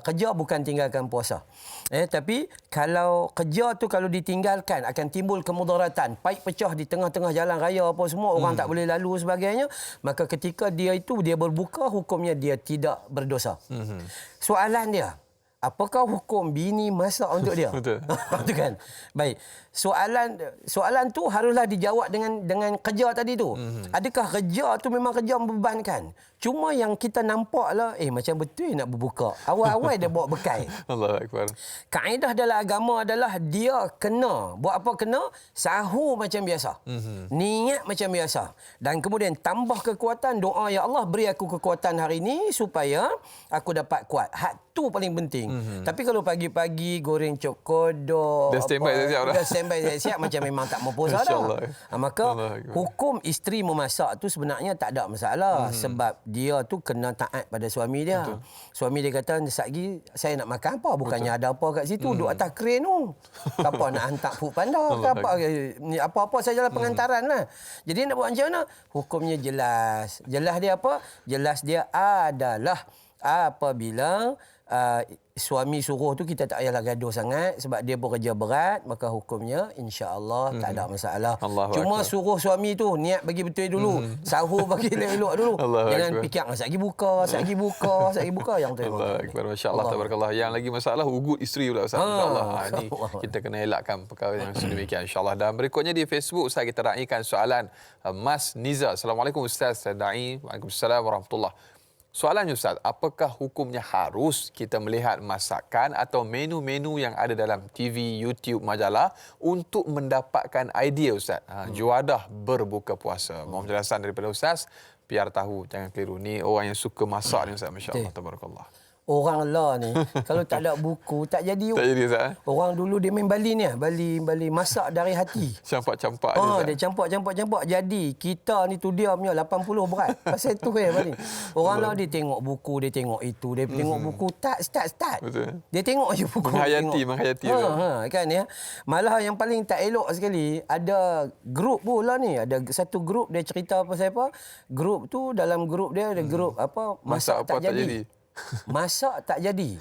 Kerja bukan tinggalkan puasa. Tapi kalau kerja tu kalau ditinggalkan akan timbul kemudaratan, paip pecah di tengah-tengah jalan raya apa semua, orang tak boleh lalu sebagainya, maka ketika dia berbuka, hukumnya dia tidak berdosa. Soalan dia, apakah hukum bini masak untuk dia? Betul. Betul kan? Baik. Soalan tu haruslah dijawab dengan kerja tadi tu. Adakah kerja tu memang kerja membebankan? Cuma yang kita nampak lah, macam betul nak berbuka. Awal-awal dia bawa bekal. Allahu Akbar. Kaedah dalam agama adalah dia kena. Buat apa kena? Sahur macam biasa. Niat macam biasa. Dan kemudian tambah kekuatan, doa, ya Allah beri aku kekuatan hari ini supaya aku dapat kuat. Hak tu paling penting. Tapi kalau pagi-pagi goreng cok kodok, dah standby siap dah. Dah standby siap macam memang tak mau puasa dah. Maka hukum isteri memasak tu sebenarnya tak ada masalah. Sebab dia tu kena taat pada suami dia. Betul. Suami dia kata, "Sagi saya nak makan apa? Bukannya ada apa kat situ, duduk atas kren tu. Apa nak hantar food panda ke apa-apa sajalah pengantaran lah." Jadi nak buat macam mana? Hukumnya jelas. Jelas dia apa? Jelas dia adalah apabila suami suruh tu kita tak payahlah gaduh sangat sebab dia pun kerja berat, maka hukumnya insya-Allah tak ada masalah. Cuma suruh suami tu niat bagi betul dulu. Sahur bagi elok dulu. Jangan fikir sat lagi buka yang tu. Allahu Akbar. Masya-Allah, tabarakallah. Yang lagi masalah ugut isteri pula Ustaz. Insya-Allah. Ini kita kena elakkan perkara yang sedemikian insya-Allah. Dan berikutnya di Facebook Ustaz kita raikan soalan Mas Niza. Assalamualaikum Ustaz Dai. Waalaikumsalam warahmatullahi. Soalannya Ustaz, apakah hukumnya harus kita melihat masakan atau menu-menu yang ada dalam TV, YouTube, majalah untuk mendapatkan idea Ustaz? Juadah berbuka puasa. Mohon penjelasan daripada Ustaz, biar tahu, jangan keliru. Ni orang yang suka masak ni Ustaz, masya-Allah, tabarakallah. Orang lah ni kalau tak ada buku tak jadi. Tak jadi Ustaz. Orang dulu dia main Bali ni, Bali masak dari hati. Campak-campak dia campak. Jadi kita ni tu dia punya 80 berat. Pasal tu Bali. Orang lah dia tengok buku, dia tengok itu, dia tengok buku start. Betul. Dia tengok je buku. Menghayati. Kan ya. Malah yang paling tak elok sekali, ada grup pula ni, ada satu grup dia cerita pasal apa? Grup tu, dalam grup dia ada grup apa? Masak tak jadi. Masak tak jadi.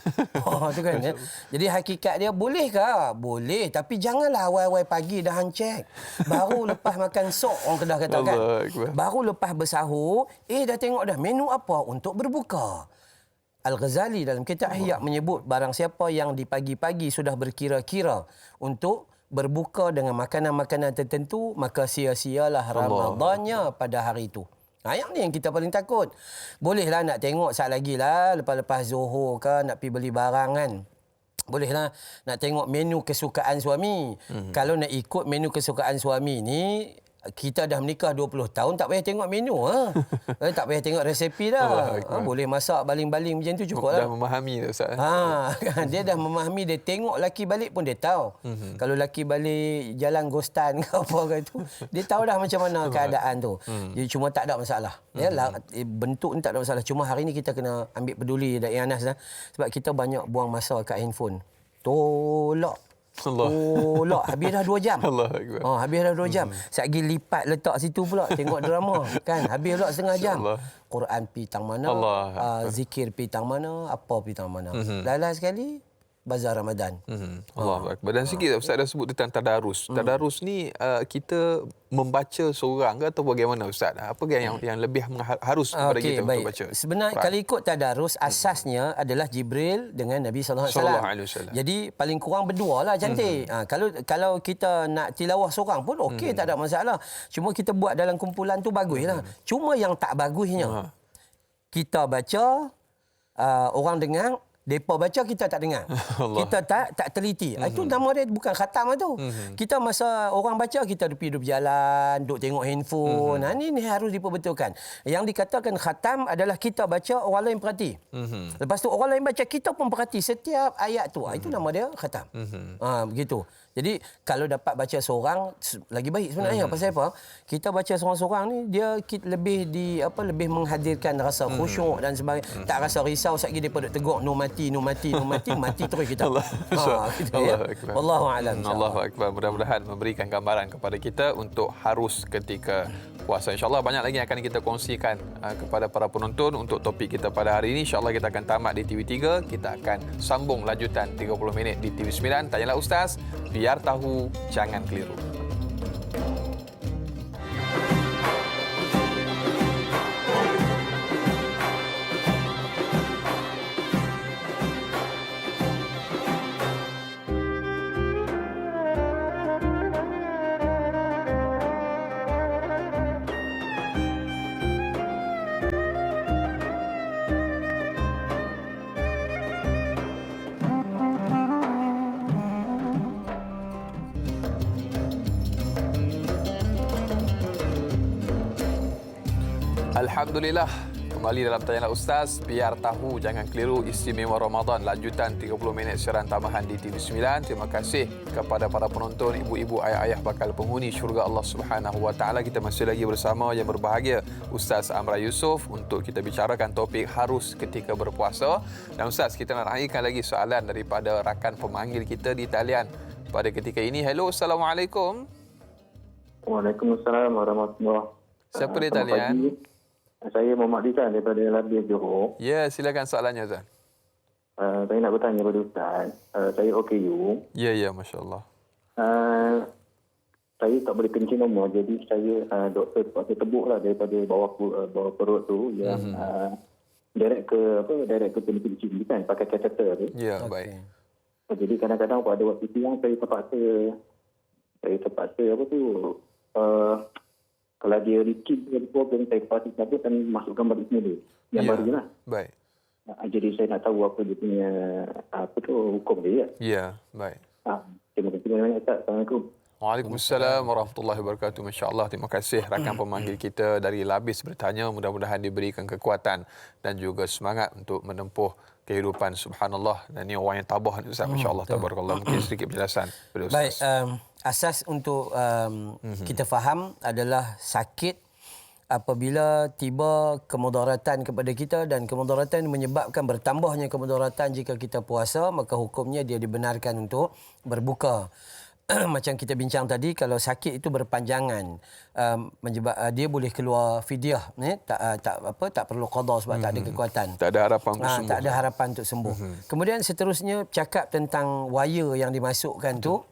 Tu kan ya. Jadi hakikat dia boleh ke? Boleh, tapi janganlah awal-awal pagi dah hancek. Baru lepas makan sok orang Kedah katakan. Baru lepas bersahur, dah tengok dah menu apa untuk berbuka. Al-Ghazali dalam kitab Ihya menyebut barang siapa yang di pagi-pagi sudah berkira-kira untuk berbuka dengan makanan-makanan tertentu, maka sia-sialah Ramadannya pada hari itu. Yang ni yang kita paling takut. Bolehlah nak tengok saat lagi lah, lepas-lepas Zuhur ke, nak pergi beli barang kan. Bolehlah nak tengok menu kesukaan suami. Kalau nak ikut menu kesukaan suami ni, kita dah menikah 20 tahun, tak payah tengok menu. Tak payah tengok resepi dah. Boleh masak baling-baling macam tu cukup lah. Dah memahami Ustaz. Dia dah memahami, dia tengok laki balik pun dia tahu. Kalau laki balik jalan ghostan ke apa ke tu, dia tahu dah macam mana keadaan tu. Jadi cuma tak ada masalah. Bentuk ni tak ada masalah. Cuma hari ni kita kena ambil peduli Da'i Anas dah. Sebab kita banyak buang masa kat handphone. Tolak habis dah 2 jam. Habis dah 2 jam. Satgi lipat letak situ pula tengok drama kan. Habis pula setengah jam. Quran pi tang mana, zikir pi tang mana, apa pi tang mana. Last sekali bazar Ramadan. Allahu Akbar. Dan sikit Ustaz dah sebut tentang tadarus. Tadarus ni kita membaca seorang ke atau bagaimana Ustaz? Apa yang lebih harus kepada kita untuk baca? Sebenarnya kalau ikut tadarus, asasnya adalah Jibril dengan Nabi sallallahu alaihi wasallam. Jadi paling kurang berdua lah cantik. Kalau kita nak tilawah seorang pun okey, tak ada masalah. Cuma kita buat dalam kumpulan tu baguslah. Cuma yang tak bagusnya kita baca, orang dengar, depa baca kita tak dengar. Kita tak teliti. Itu nama dia bukan khatam tu. Kita masa orang baca kita duduk berjalan, duduk tengok handphone. Ini harus diperbetulkan. Yang dikatakan khatam adalah kita baca, orang lain perhati. Lepas tu orang lain baca, kita pun perhati setiap ayat tu. Itu nama dia khatam. Begitu. Jadi kalau dapat baca seorang lagi baik sebenarnya. Pasal apa? Kita baca seorang-seorang ni dia lebih lebih menghadirkan rasa khusyuk dan sebagainya. Tak rasa risau satgi depa duk teguk mati terus kita. Wallahu a'lam. Allahu akbar. Mudah-mudahan memberikan gambaran kepada kita untuk harus ketika puasa. InsyaAllah banyak lagi yang akan kita kongsikan kepada para penonton untuk topik kita pada hari ini. InsyaAllah kita akan tamat di TV3. Kita akan sambung lanjutan 30 minit di TV9. Tanyalah Ustaz, biar tahu, jangan keliru. Alhamdulillah. Kembali dalam Tanyalah Ustaz. Biar tahu, jangan keliru. Istimewa Ramadan. Lanjutan 30 minit siaran tambahan di TV9. Terima kasih kepada para penonton, ibu-ibu, ayah-ayah bakal penghuni syurga Allah Subhanahu Wa Taala. Kita masih lagi bersama yang berbahagia Ustaz Amra Yusof untuk kita bicarakan topik harus ketika berpuasa. Dan Ustaz, kita nak raihkan lagi soalan daripada rakan pemanggil kita di talian pada ketika ini. Hello, Assalamualaikum. Waalaikumsalam warahmatullahi wabarakatuh. Siapa di talian? Saya Muhammad Dikan daripada Labis, Johor. Ya, silakan soalannya, Ustaz. Saya nak bertanya kepada Ustaz. Saya OKU. Ya, Masya Allah. Saya tak boleh kencing normal. Jadi saya doktor terpaksa tebuk lah daripada bawah perut tu yang direct ke penyakit kencing kan, pakai kateter tu. Ya, baik. Jadi kadang-kadang pada waktu siang saya terpaksa kalau dia licin dengan problem, saya pasti cabut dan masukkan balik semula. Yang baru lah. Baik. Jadi saya nak tahu apa dia punya hukum dia. Ya, baik. Terima kasih banyak, Ustaz. Assalamualaikum. Waalaikumsalam warahmatullahi wabarakatuh. Masya Allah, terima kasih rakan pemanggil kita dari Labis bertanya. Mudah-mudahan diberikan kekuatan dan juga semangat untuk menempuh kehidupan. Subhanallah. Dan ini orang yang tabah, Ustaz. Masya Allah, tabarakallah. Mungkin sedikit penjelasan pada Ustaz. Baik, asas untuk kita faham adalah sakit apabila tiba kemudaratan kepada kita, dan kemudaratan menyebabkan bertambahnya kemudaratan jika kita puasa, maka hukumnya dia dibenarkan untuk berbuka. Macam kita bincang tadi, kalau sakit itu berpanjangan, dia boleh keluar fidyah, tak perlu qada sebab tak ada kekuatan. Tak ada harapan untuk sembuh. Tak ada harapan untuk sembuh. Kemudian seterusnya cakap tentang wire yang dimasukkan tu.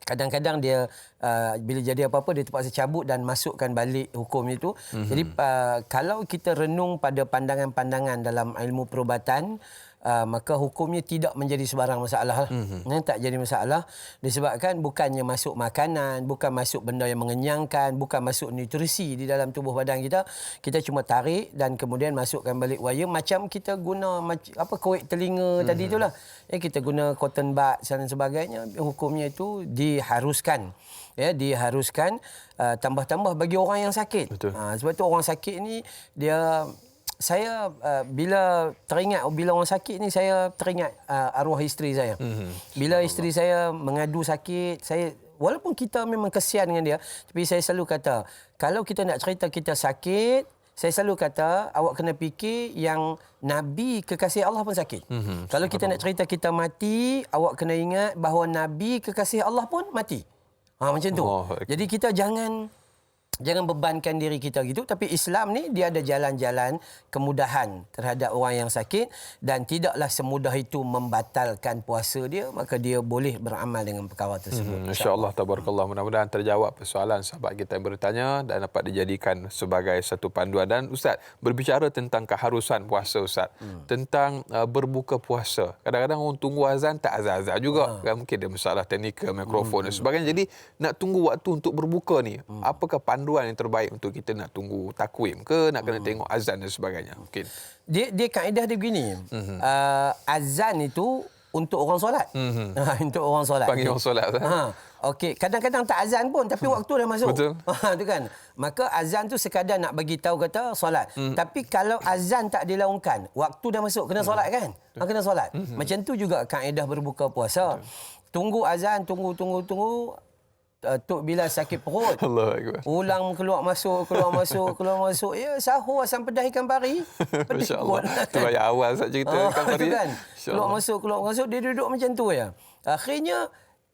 Kadang-kadang dia bila jadi apa-apa dia terpaksa cabut dan masukkan balik hukum itu. Jadi kalau kita renung pada pandangan-pandangan dalam ilmu perubatan, maka hukumnya tidak menjadi sebarang masalah. Tak jadi masalah disebabkan bukannya masuk makanan, bukan masuk benda yang mengenyangkan, bukan masuk nutrisi di dalam tubuh badan kita. Kita cuma tarik dan kemudian masukkan balik wire, macam kita guna korek telinga tadi itulah. Kita guna cotton buds dan sebagainya. Hukumnya itu diharuskan. Diharuskan tambah-tambah bagi orang yang sakit. Sebab tu orang sakit ni saya bila orang sakit ni, saya teringat arwah isteri saya. Bila isteri saya mengadu sakit, walaupun kita memang kesian dengan dia, tapi saya selalu kata, kalau kita nak cerita kita sakit, saya selalu kata awak kena fikir yang Nabi kekasih Allah pun sakit. Kalau kita nak cerita kita mati, awak kena ingat bahawa Nabi kekasih Allah pun mati. Macam tu. Jadi kita jangan bebankan diri kita gitu, tapi Islam ni dia ada jalan-jalan kemudahan terhadap orang yang sakit, dan tidaklah semudah itu membatalkan puasa dia, maka dia boleh beramal dengan perkara tersebut. Insya-Allah, tabarakallah. Mudah-mudahan terjawab persoalan sahabat kita yang bertanya dan dapat dijadikan sebagai satu panduan. Dan Ustaz, berbicara tentang keharusan puasa, Ustaz, tentang berbuka puasa. Kadang-kadang orang tunggu azan tak azan-azan juga. Mungkin ada masalah teknikal, mikrofon dan sebagainya. Jadi nak tunggu waktu untuk berbuka ni, apakah panduan yang terbaik untuk kita nak tunggu takwim ke, nak kena tengok azan dan sebagainya? Mungkin dia kaedah dia begini. Azan itu untuk orang solat. Untuk orang solat. Panggil orang solat. Okey, kadang-kadang tak azan pun tapi waktu dah masuk. Betul. Tu kan. Maka azan tu sekadar nak bagi tahu kata solat. Tapi kalau azan tak dilaungkan, waktu dah masuk, kena solat kan? Kena solat. Macam tu juga kaedah berbuka puasa. Tunggu azan, tunggu. Tok bila sakit perut, ulang keluar masuk. Ya, sahur asam pedas ikan pari. Masya Allah. Itu ayat awal saya cerita ikan pari. Kan? Keluar masuk, dia duduk macam tu ya. Akhirnya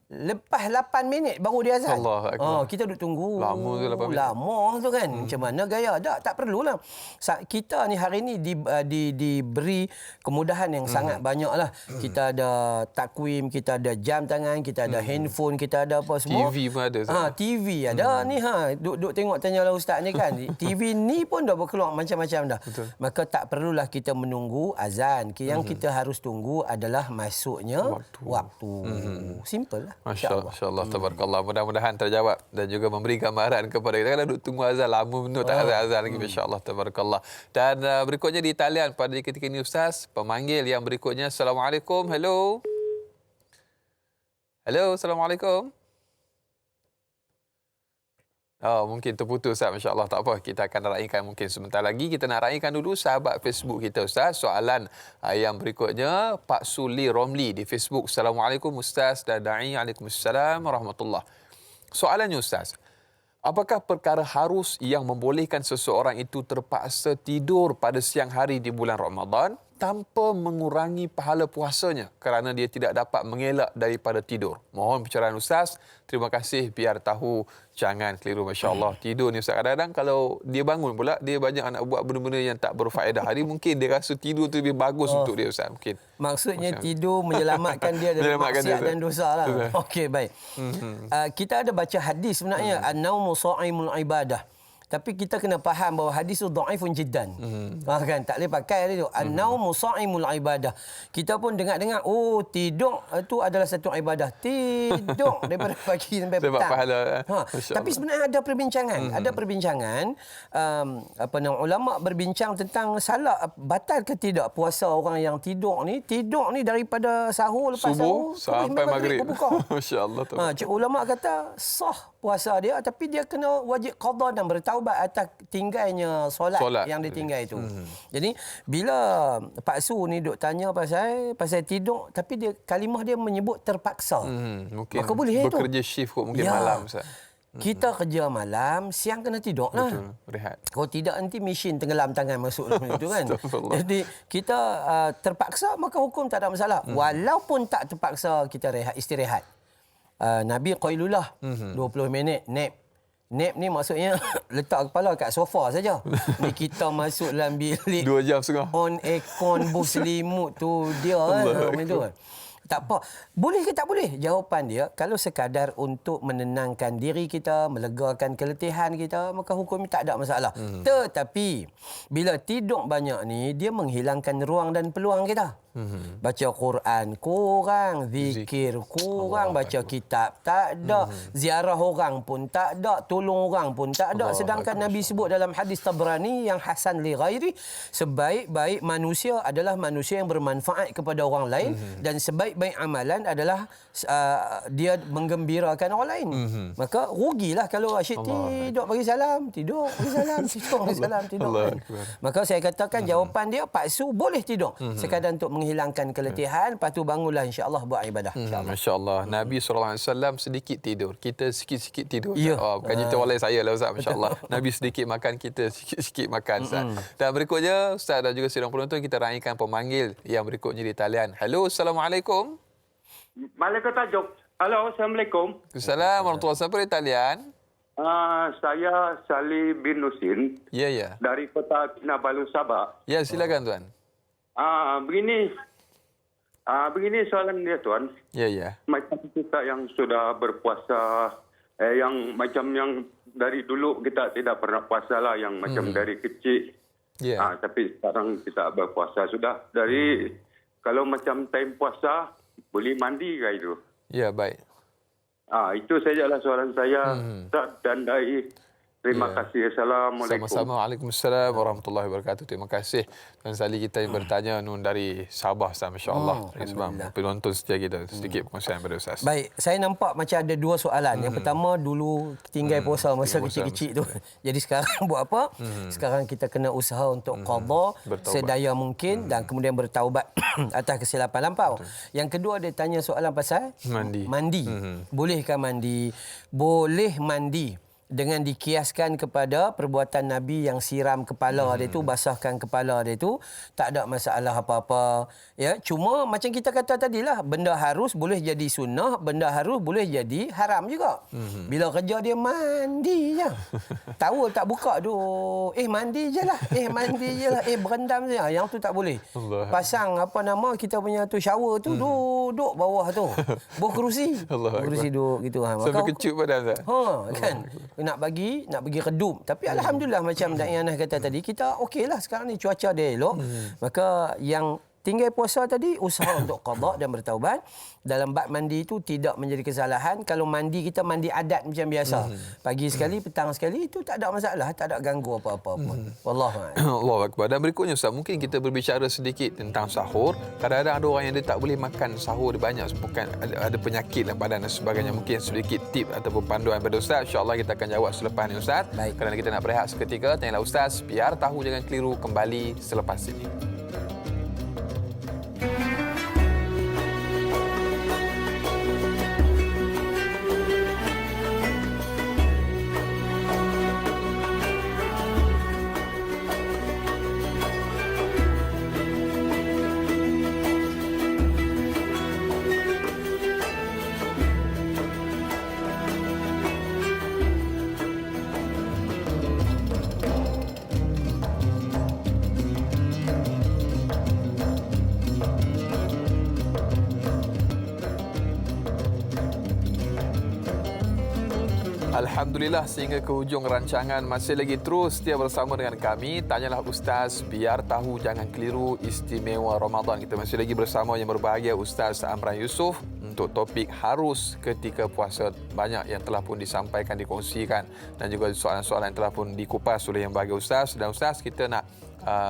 lepas 8 minit baru dia azan. Kita duduk tunggu. Lama ke 8 minit? Lama tu kan. Macam mana gaya? Tak perlulah. Kita ni hari ni diberi kemudahan yang sangat banyak lah. Kita ada takwim, kita ada jam tangan, kita ada handphone, kita ada apa semua. TV pun ada. TV ada ni. Duduk tengok Tanyalah Ustaz ni kan. TV ni pun dah berkeluar macam-macam dah. Betul. Maka tak perlulah kita menunggu azan. Yang kita harus tunggu adalah masuknya waktu. Simple lah. Masya Allah, tabarakallah. Mudah-mudahan terjawab dan juga memberi gambaran kepada kita. Kalau duduk tunggu azan lama betul, tak azan lagi. Masya Allah, tabarakallah. Dan berikutnya di talian pada ketika ini Ustaz, pemanggil yang berikutnya. Assalamualaikum. Hello, Assalamualaikum. Oh, mungkin terputus Ustaz. Masya Allah, tak apa. Kita akan raikan mungkin sebentar lagi. Kita nak raikan dulu sahabat Facebook kita Ustaz. Soalan yang berikutnya, Pak Suli Romli di Facebook. Assalamualaikum Ustaz dan Da'i. Waalaikumsalam warahmatullahi. Soalannya Ustaz, apakah perkara harus yang membolehkan seseorang itu terpaksa tidur pada siang hari di bulan Ramadan tanpa mengurangi pahala puasanya kerana dia tidak dapat mengelak daripada tidur? Mohon pencerahan Ustaz. Terima kasih, biar tahu jangan keliru. Masya Allah, tidur ni Ustaz, kadang-kadang kalau dia bangun pula, dia banyak nak buat benda-benda yang tak berfaedah. Hari mungkin dia rasa tidur tu lebih bagus untuk dia Ustaz. Mungkin maksudnya tidur menyelamatkan dia dari maksiat dan dosa lah. Okey, baik. Kita ada baca hadis sebenarnya, an-naumu sha'imul ibadah. Tapi kita kena faham bahawa hadis itu dhaifun jiddan. Kan tak boleh pakai itu. An-naumu sha'imul ibadah. Kita pun dengar-dengar, oh tidur itu adalah satu ibadah. Tidur daripada pagi sampai petang. Pahala. Tapi sebenarnya ada perbincangan. Ada perbincangan ulama berbincang tentang salah batal ke tidak puasa orang yang tidur ni. Tidur ni daripada sahur, lepas subuh sahur sampai maghrib. Masya-Allah. Ulama kata sah puasa dia, tapi dia kena wajib qada dan bertaubat atas tinggalnya solat yang dia tinggal itu. Jadi bila Pak Su ni duk tanya pasal tidur, tapi dia kalimah dia menyebut terpaksa. Mungkin maka boleh bekerja shift kot mungkin malam Ustaz. Kita kerja malam, siang kena tidur lah. Betul, rehat. Kalau tidak nanti mesin tenggelam tangan masuk dalam itu kan. Jadi kita terpaksa, maka hukum tak ada masalah. Walaupun tak terpaksa, kita istirahat. Nabi qailullah 20 minit nap. Nap ni maksudnya letak kepala kat sofa saja. Ni kita masuk dalam bilik 2 jam setengah. On aircon, bus selimut tu dia kan. Tak apa. Boleh ke tak boleh? Jawapan dia, kalau sekadar untuk menenangkan diri kita, melegakan keletihan kita, maka hukum tak ada masalah. Tetapi bila tidur banyak ni, dia menghilangkan ruang dan peluang kita. Baca Quran kurang, zikir kurang, baca kitab tak ada, ziarah orang pun tak ada, tolong orang pun tak ada. Sedangkan Nabi sebut dalam hadis Tabrani yang hasan li ghairi, sebaik-baik manusia adalah manusia yang bermanfaat kepada orang lain, dan sebaik-baik amalan adalah dia menggembirakan orang lain. Maka rugilah kalau asyik tidur bagi salam, tidur bagi salam, tidur bagi salam, tidur. Maka saya katakan jawapan dia, Pak Su boleh tidur sekadar untuk menghilangkan keletihan, lepas tu bangunlah insya-Allah buat ibadah. Masya-Allah. Nabi SAW sedikit tidur, kita sikit-sikit tidur. Bukan cerita walai saya lah Ustaz. Masya-Allah. Nabi sedikit makan, kita sikit-sikit makan Ustaz. Dan berikutnya Ustaz dan juga sidang penonton, kita raikan pemanggil yang berikutnya di talian. Hello, Assalamualaikum. Malaikat tajuk. Halo, Assalamualaikum. Assalamualaikum warahmatullahi wabarakatuh. Siapa di talian? Saya Salih bin Nusin. Ya. Dari Kota Kinabalu, Sabah. Ya, silakan tuan. Begini soalan dia tuan. Ya. Macam kita yang sudah berpuasa, yang macam yang dari dulu kita tidak pernah puasa lah, yang macam dari kecil. Tapi sekarang kita berpuasa sudah. Dari kalau macam time puasa boleh mandi ke itu? Ya, baik. Itu sajalah soalan saya. Dan dari terima kasih. Assalamualaikum. Sama-sama. Waalaikumsalam warahmatullahi wabarakatuh. Terima kasih Tuan Salih kita yang bertanya dari Sabah. Masya-Allah. Sebab penonton setia kita, sedikit perkongsian pada Ustaz. Baik, saya nampak macam ada 2 soalan. Yang pertama, dulu tinggal puasa masa kecil-kecil tu. Jadi sekarang buat apa? Sekarang kita kena usaha untuk qada sedaya mungkin dan kemudian bertaubat atas kesilapan lampau. Yang kedua, dia tanya soalan pasal mandi. Bolehkah mandi? Boleh mandi dengan dikiaskan kepada perbuatan Nabi yang siram kepala dia tu, basahkan kepala dia tu, tak ada masalah apa-apa. Ya, cuma macam kita kata tadilah, benda harus boleh jadi sunnah, benda harus boleh jadi haram juga. Bila kerja dia mandi je. Tahu tak buka tu, mandi je lah, mandi je lah, berendam je. Yang tu tak boleh. Pasang kita punya tu shower tu, duduk bawah tu. Kerusi duduk gitu. Sampai kecut badan tak? Kan? Nak bagi redup. Tapi alhamdulillah macam Da'i Anas kata tadi, kita okeylah sekarang ni cuaca dia elok. Maka yang tinggal puasa tadi, usaha untuk qada dan bertaubat. Dalam bab mandi itu tidak menjadi kesalahan. Kalau mandi, kita mandi adat macam biasa. Pagi sekali, petang sekali, itu tak ada masalah. Tak ada ganggu apa-apa pun. Wallahualam. Allahu Akbar. Dan berikutnya Ustaz, mungkin kita berbicara sedikit tentang sahur. Kadang-kadang ada orang yang dia tak boleh makan sahur banyak, bukan ada penyakit dalam badan dan sebagainya. Mungkin sedikit tip ataupun panduan pada Ustaz. InsyaAllah kita akan jawab selepas ni Ustaz. Baik. Kerana kita nak berehat seketika, tanyalah Ustaz, biar tahu jangan keliru, kembali selepas ini. Alhamdulillah, sehingga ke hujung rancangan masih lagi terus setia bersama dengan kami. Tanyalah Ustaz, biar tahu jangan keliru, istimewa Ramadan. Kita masih lagi bersama yang berbahagia Ustaz Amran Yusof untuk topik harus ketika puasa. Banyak yang telah pun disampaikan, dikongsikan dan juga soalan-soalan yang telah pun dikupas oleh yang berbahagia Ustaz. Dan Ustaz, kita nak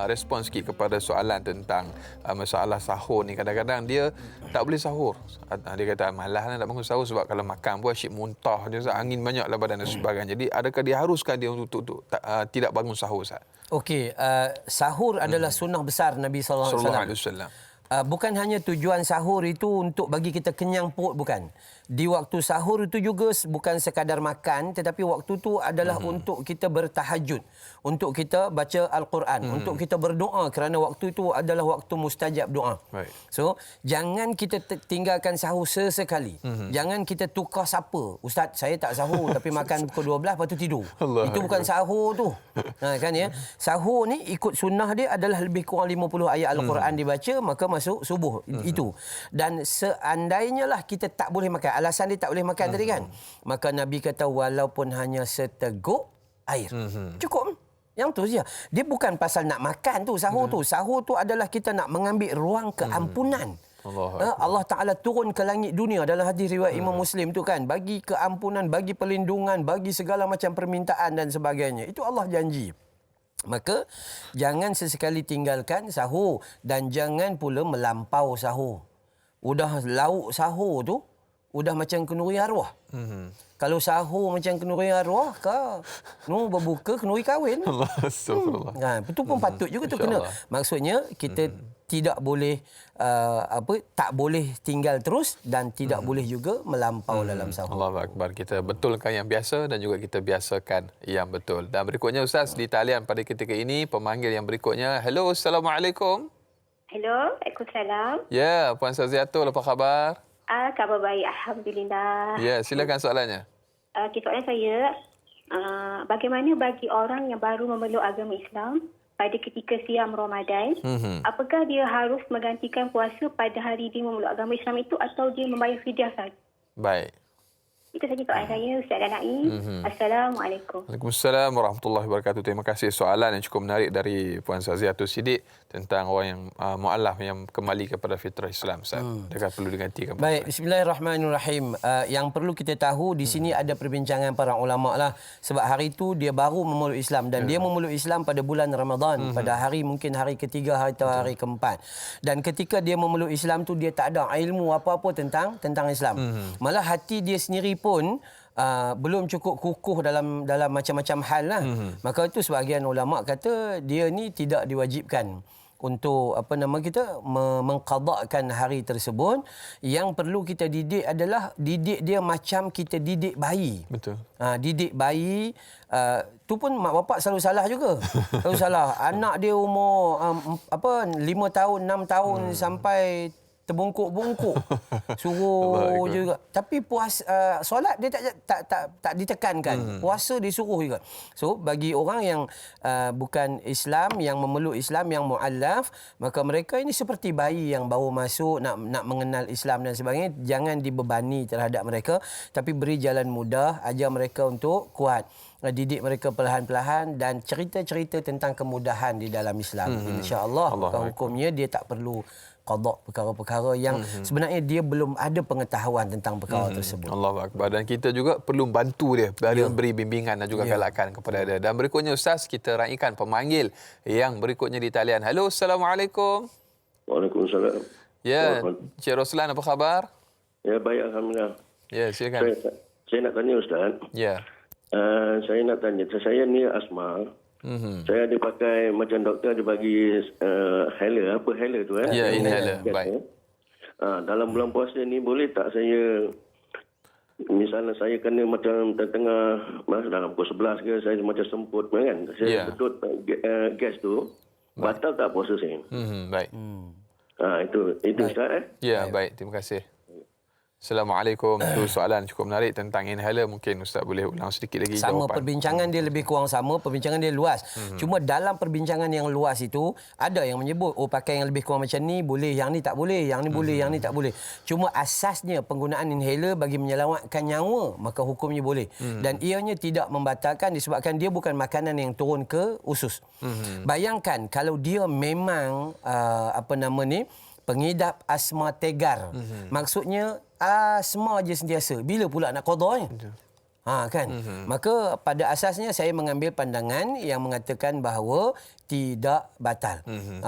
respon sikit kepada soalan tentang masalah sahur ni. Kadang-kadang dia tak boleh sahur. Dia kata malas nak bangun sahur sebab kalau makan pun asyik muntah dia, angin banyak dalam badan dan sebagainya. Jadi adakah diharuskan dia untuk tidak bangun sahur Ustaz? Okey, sahur adalah sunnah besar Nabi sallallahu alaihi wasallam. Bukan hanya tujuan sahur itu untuk bagi kita kenyang perut, bukan. Di waktu sahur itu juga bukan sekadar makan, tetapi waktu itu adalah untuk kita bertahajud, untuk kita baca Al-Quran, untuk kita berdoa, kerana waktu itu adalah waktu mustajab doa. Baik. So, jangan kita tinggalkan sahur sesekali. Jangan kita tukar siapa. Ustaz, saya tak sahur tapi makan pukul 12 lepas tu tidur. Itu bukan sahur tu. Kan ya? Sahur ni ikut sunnah dia adalah lebih kurang 50 ayat Al-Quran dibaca, maka masuk subuh. Itu. Dan seandainya lah kita tak boleh makan, alasan dia tak boleh makan tadi kan, maka Nabi kata walaupun hanya seteguk air, cukup. Yang tu saja. Dia bukan pasal nak makan tu sahur tu. Sahur tu adalah kita nak mengambil ruang keampunan. Allah Ta'ala turun ke langit dunia dalam hadis riwayat Imam Muslim tu kan, bagi keampunan, bagi perlindungan, bagi segala macam permintaan dan sebagainya. Itu Allah janji. Maka jangan sesekali tinggalkan sahur dan jangan pula melampau sahur. Udah lauk sahur tu udah macam kenduri arwah. Kalau sahur macam kenduri arwah, berbuka kenduri kahwin. Astagfirullah. Itu pun patut juga tu kena. Maksudnya kita tidak boleh tak boleh tinggal terus dan tidak boleh juga melampau dalam sahur. Allahu Akbar. Kita betulkan yang biasa dan juga kita biasakan yang betul. Dan berikutnya Ustaz, di talian pada ketika ini pemanggil yang berikutnya. Hello, Assalamualaikum. Hello, Waalaikumsalam. Ya, Puan Saziatul, apa khabar? Khabar baik, Alhamdulillah. Ya, silakan soalannya. Soalan saya, bagaimana bagi orang yang baru memeluk agama Islam pada ketika siam Ramadan, apakah dia harus menggantikan puasa pada hari dia memeluk agama Islam itu atau dia membayar fidyah sahaja? Baik. Itu saja soalan saya, Ustaz dan Naim. Assalamualaikum. Waalaikumsalam warahmatullahi wabarakatuh. Terima kasih soalan yang cukup menarik dari Puan Saziatul Siddiq tentang orang yang mu'allaf yang kembali kepada fitrah Islam. Adakah perlu digantikan? Baik, bismillahirrahmanirrahim. Yang perlu kita tahu di sini ada perbincangan para ulama lah, sebab hari itu dia baru memeluk Islam dan dia memeluk Islam pada bulan Ramadan, pada hari mungkin hari ketiga atau hari keempat. Dan ketika dia memeluk Islam tu dia tak ada ilmu apa-apa tentang Islam. Malah hati dia sendiri pun belum cukup kukuh dalam macam-macam hal lah. Maka itu sebahagian ulama kata dia ni tidak diwajibkan untuk mengqadakkan hari tersebut. Yang perlu kita didik adalah didik dia macam kita didik bayi. Betul. Didik bayi tu pun mak bapak selalu salah juga. Selalu salah. Anak dia umur 5 tahun, 6 tahun sampai terbungkuk-bungkuk. Suruh juga. Tapi solat dia tak ditekankan. Puasa disuruh juga. So bagi orang yang bukan Islam, yang memeluk Islam, yang mu'allaf, maka mereka ini seperti bayi yang baru masuk nak mengenal Islam dan sebagainya. Jangan dibebani terhadap mereka, tapi beri jalan mudah, ajar mereka untuk kuat. Didik mereka perlahan-perlahan dan cerita-cerita tentang kemudahan di dalam Islam. InsyaAllah hukumnya dia tak perlu qada perkara-perkara yang sebenarnya dia belum ada pengetahuan tentang perkara tersebut. Allahu Akbar. Dan kita juga perlu bantu dia, beri bimbingan dan juga galakan kepada dia. Dan berikutnya Ustaz, kita raikan pemanggil yang berikutnya di talian. Halo, Assalamualaikum. Waalaikumsalam. Ya, Cik Roslan, apa khabar? Ya, baik, alhamdulillah. Ya, silakan. Saya nak tanya Ustaz. Ya. Saya nak tanya, saya ni asma. Saya ada pakai macam doktor ada bagi inhaler, apa inhaler tu Ya, inhaler. Baik. Dalam bulan puasa ni boleh tak saya, misalnya saya kena macam tengah dalam pukul 11 ke, saya macam semput kan, saya sedut gas tu, batal tak puasa saya? Baik. Itu Ustaz. Ya, baik. Terima kasih. Assalamualaikum. Itu soalan cukup menarik tentang inhaler. Mungkin Ustaz boleh ulang sedikit lagi sama jawapan. Perbincangan dia lebih kurang sama, perbincangan dia luas. Cuma dalam perbincangan yang luas itu ada yang menyebut pakai yang lebih kurang macam ni boleh, yang ni tak boleh, yang ni boleh, yang ni tak boleh. Cuma asasnya penggunaan inhaler bagi menyelamatkan nyawa, maka hukumnya boleh. Dan ianya tidak membatalkan disebabkan dia bukan makanan yang turun ke usus. Bayangkan kalau dia memang pengidap asma tegar. Maksudnya asma je sentiasa. Bila pula nak qada ni? Kan? Maka pada asasnya saya mengambil pandangan yang mengatakan bahawa tidak batal.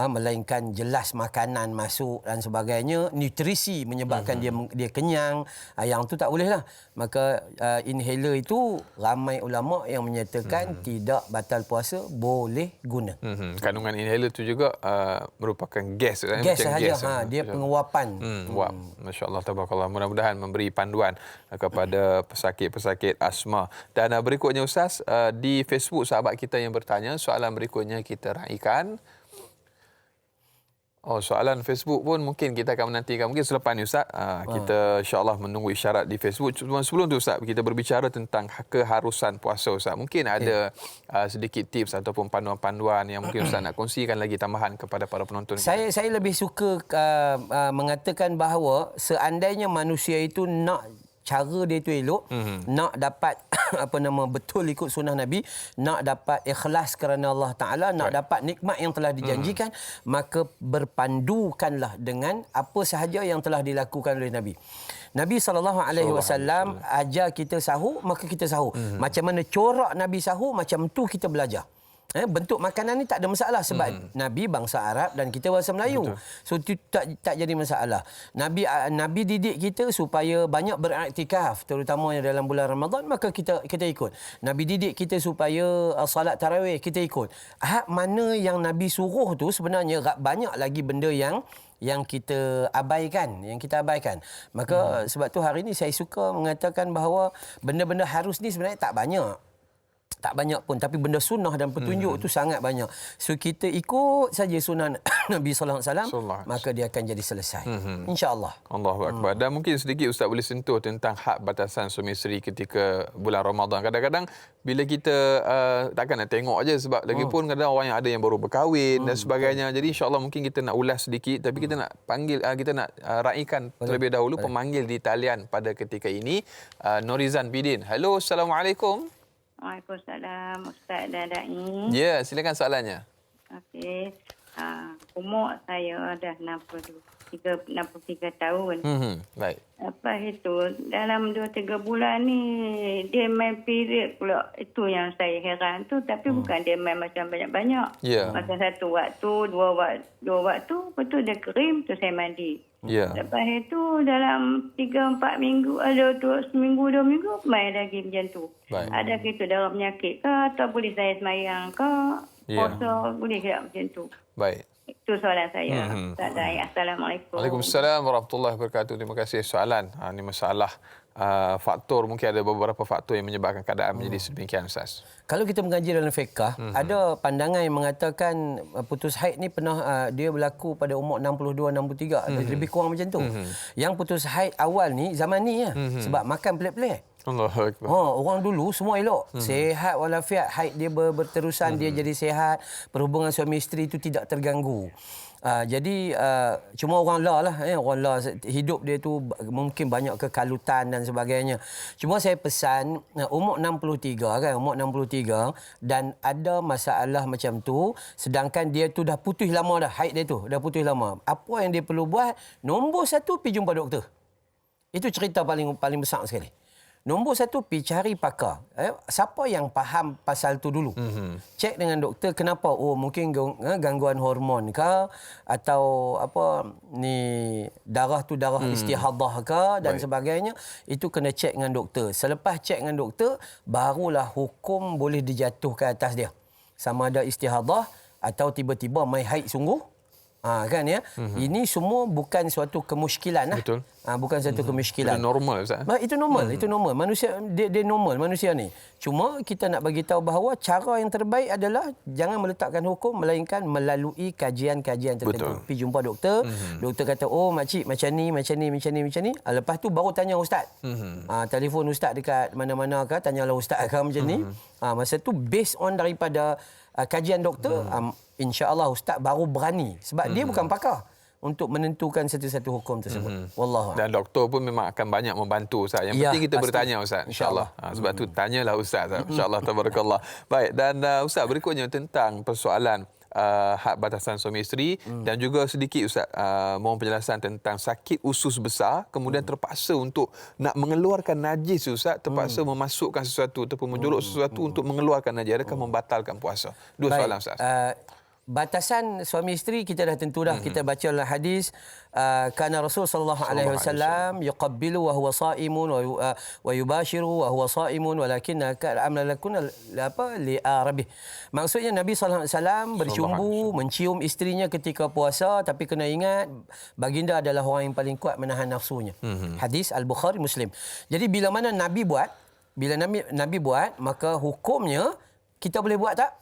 Melainkan jelas makanan masuk dan sebagainya, nutrisi menyebabkan dia kenyang. Yang tu tak boleh lah. Maka inhaler itu ramai ulama yang menyatakan tidak batal puasa, boleh guna. Kandungan inhaler itu juga merupakan gas. Gas sahaja. Dia penguapan. Masya Allah, tabarakallah. Mudah-mudahan memberi panduan kepada pesakit-pesakit asma. Dan berikutnya Ustaz, di Facebook sahabat kita yang bertanya, soalan berikutnya kita raikan. Soalan Facebook pun mungkin kita akan menantikan. Mungkin selepas ni Ustaz, kita insya-Allah menunggu isyarat di Facebook. Cuma sebelum tu Ustaz, kita berbicara tentang keharusan puasa Ustaz. Mungkin ada sedikit tips ataupun panduan-panduan yang mungkin Ustaz nak kongsikan lagi tambahan kepada para penonton. Saya lebih suka mengatakan bahawa seandainya manusia itu nak cara dia itu elok, nak dapat betul ikut sunnah Nabi, nak dapat ikhlas kerana Allah Ta'ala, nak dapat nikmat yang telah dijanjikan, maka berpandukanlah dengan apa sahaja yang telah dilakukan oleh Nabi. Nabi SAW ajar kita sahur, maka kita sahur. Macam mana corak Nabi sahur, macam tu kita belajar. Bentuk makanan ni tak ada masalah sebab Nabi bangsa Arab dan kita bangsa Melayu. So itu tak jadi masalah. Nabi didik kita supaya banyak beriktikaf, terutamanya dalam bulan Ramadan, maka kita ikut. Nabi didik kita supaya salat tarawih, kita ikut. Mana yang Nabi suruh tu sebenarnya banyak lagi benda yang kita abaikan, Maka sebab tu hari ni saya suka mengatakan bahawa benda-benda harus ni sebenarnya tak banyak pun, tapi benda sunnah dan petunjuk itu sangat banyak. So kita ikut saja sunnah Nabi sallallahu alaihi wasallam, maka dia akan jadi selesai. Insya-Allah. Allahu Akbar. Dan mungkin sedikit Ustaz boleh sentuh tentang hak batasan suami isteri ketika bulan Ramadan. Kadang-kadang bila kita takkan nak tengok aja sebab lagipun kadang orang yang ada yang baru berkahwin dan sebagainya. Jadi insya-Allah mungkin kita nak ulas sedikit, tapi kita nak panggil kita nak raikan terlebih dahulu pemanggil di talian pada ketika ini, Norizan Bidin. Halo, Assalamualaikum. Waalaikumsalam, Ustaz dan Da'i. Ya, silakan soalannya. Okey. Umur saya dah 63 tahun. Baik. Lepas itu, dalam 2-3 bulan ni, dia main period pula. Itu yang saya heran tu. Tapi bukan dia main macam banyak-banyak. Macam satu waktu, dua waktu, lepas tu dia kering, tu saya mandi. Lepas itu, dalam 3-4 minggu, ada seminggu, 2 minggu, main lagi macam tu. Ada kita darah penyakit ke, atau boleh saya semayang ke, puasa, boleh tak macam tu. Baik. Itu soalan saya. Assalamualaikum. Waalaikumsalam warahmatullahi wabarakatuh. Terima kasih soalan. Ini masalah faktor, mungkin ada beberapa faktor yang menyebabkan keadaan menjadi sedemikian, Ustaz? Kalau kita mengaji dalam fiqh, ada pandangan yang mengatakan putus haid ni pernah dia berlaku pada umur 62, 63, lebih kurang macam tu. Yang putus haid awal ni zaman ni sebab makan pelik-pelik. Orang dulu semua elok, sihat walafiat, haid dia berterusan, dia jadi sihat, perhubungan suami isteri itu tidak terganggu. Jadi cuma orang lah hidup dia tu mungkin banyak kekalutan dan sebagainya. Cuma saya pesan umur 63 kan, umur 63 dan ada masalah macam tu, sedangkan dia tu dah putus lama dah, haid dia tu dah putus lama. Apa yang dia perlu buat? Nombor satu, pergi jumpa doktor. Itu cerita paling besar sekali. Nombor satu, pergi cari pakar. Siapa yang faham pasal tu dulu. Cek dengan doktor kenapa. Oh, mungkin gangguan hormon ke, atau apa ni, darah tu darah istihadah ke dan sebagainya. Itu kena cek dengan doktor. Selepas cek dengan doktor, barulah hukum boleh dijatuhkan atas dia. Sama ada istihadah atau tiba-tiba mai haid sungguh. Kan ya. Ini semua bukan suatu kemusykilan lah. Betul. Bukan satu kemusykilan. Itu normal, Ustaz. Itu normal, itu normal. Manusia dia normal manusia ni. Cuma kita nak bagi tahu bahawa cara yang terbaik adalah jangan meletakkan hukum melainkan melalui kajian-kajian tertentu. Pergi jumpa doktor, doktor kata, "Oh, makcik macam ni. Lepas tu baru tanya ustaz. Telefon ustaz dekat mana-mana ke, tanyalah ustaz ke macam ni. Masa tu based on daripada kajian doktor, insya-Allah ustaz baru berani sebab dia bukan pakar untuk menentukan satu-satu hukum tersebut. Wallahu. Dan doktor pun memang akan banyak membantu, Ustaz. Yang penting kita bertanya, Ustaz. InsyaAllah. Sebab tu tanyalah Ustaz. InsyaAllah. Tabarakallah. Baik. Dan Ustaz, berikutnya tentang persoalan had batasan suami isteri dan juga sedikit Ustaz mohon penjelasan tentang sakit usus besar kemudian terpaksa untuk nak mengeluarkan najis, Ustaz, terpaksa memasukkan sesuatu ataupun menjorok sesuatu untuk mengeluarkan najis. Adakah membatalkan puasa? Dua soalan, Ustaz. Batasan suami isteri kita dah tentu dah. Kita baca dalam hadis kana Rasul sallallahu alaihi wasallam yuqabbilu wa huwa shaimun wa yubashiru wa huwa shaimun walakinna amlakun li arabih. Maksudnya Nabi sallallahu alaihi wasallam bercumbu, mencium isterinya ketika puasa, tapi kena ingat baginda adalah orang yang paling kuat menahan nafsunya. Hadis Al-Bukhari, Muslim. Jadi bila mana Nabi buat, maka hukumnya kita boleh buat tak?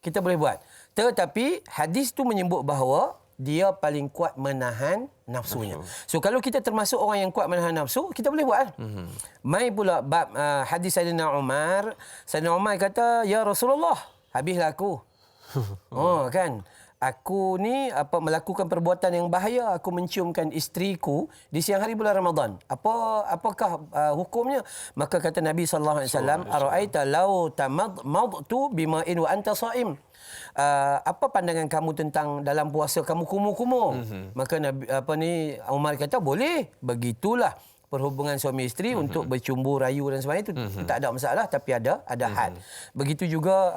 Kita boleh buat. Tetapi hadis tu menyebut bahawa dia paling kuat menahan nafsunya. So kalau kita termasuk orang yang kuat menahan nafsu, kita boleh buat. Mai pula bab hadis Sayyidina Umar. Sayyidina Umar kata, "Ya Rasulullah, habislah aku." Kan? Aku ni melakukan perbuatan yang bahaya, aku menciumkan isteriku di siang hari bulan Ramadan. Apakah hukumnya? Maka kata Nabi sallallahu alaihi wasallam, "Ara'aita law tamadtu bima'in wa anta sha'im?" Apa pandangan kamu tentang dalam puasa kamu kumur-kumur? Maka Nabi Umar kata, boleh. Begitulah perhubungan suami isteri untuk bercumbu rayu dan sebagainya, itu tak ada masalah, tapi ada had. Begitu juga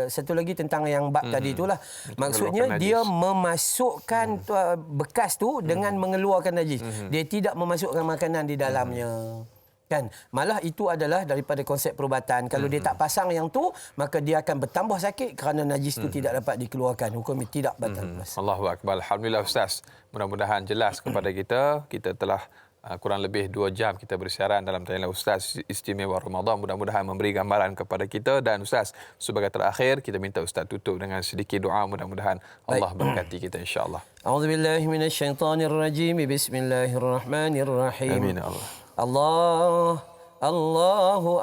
satu lagi tentang yang bab tadi itulah. Maksudnya dia memasukkan bekas tu dengan mengeluarkan najis. Dia tidak memasukkan makanan di dalamnya. Kan? Malah itu adalah daripada konsep perubatan. Kalau dia tak pasang yang tu, maka dia akan bertambah sakit kerana najis itu tidak dapat dikeluarkan. Hukum tidak batal. Allahu akbar. Alhamdulillah, Ustaz. Mudah-mudahan jelas kepada kita. Kita telah kurang lebih 2 jam kita bersiaran dalam Tanya Ustaz Istimewa Ramadan. Mudah-mudahan memberi gambaran kepada kita. Dan Ustaz, sebagai terakhir, kita minta Ustaz tutup dengan sedikit doa. Mudah-mudahan Allah berkati kita, insya-Allah. A'udzubillahi minasyaitonirrajim. Bismillahirrahmanirrahim. Amin Allah. Allahu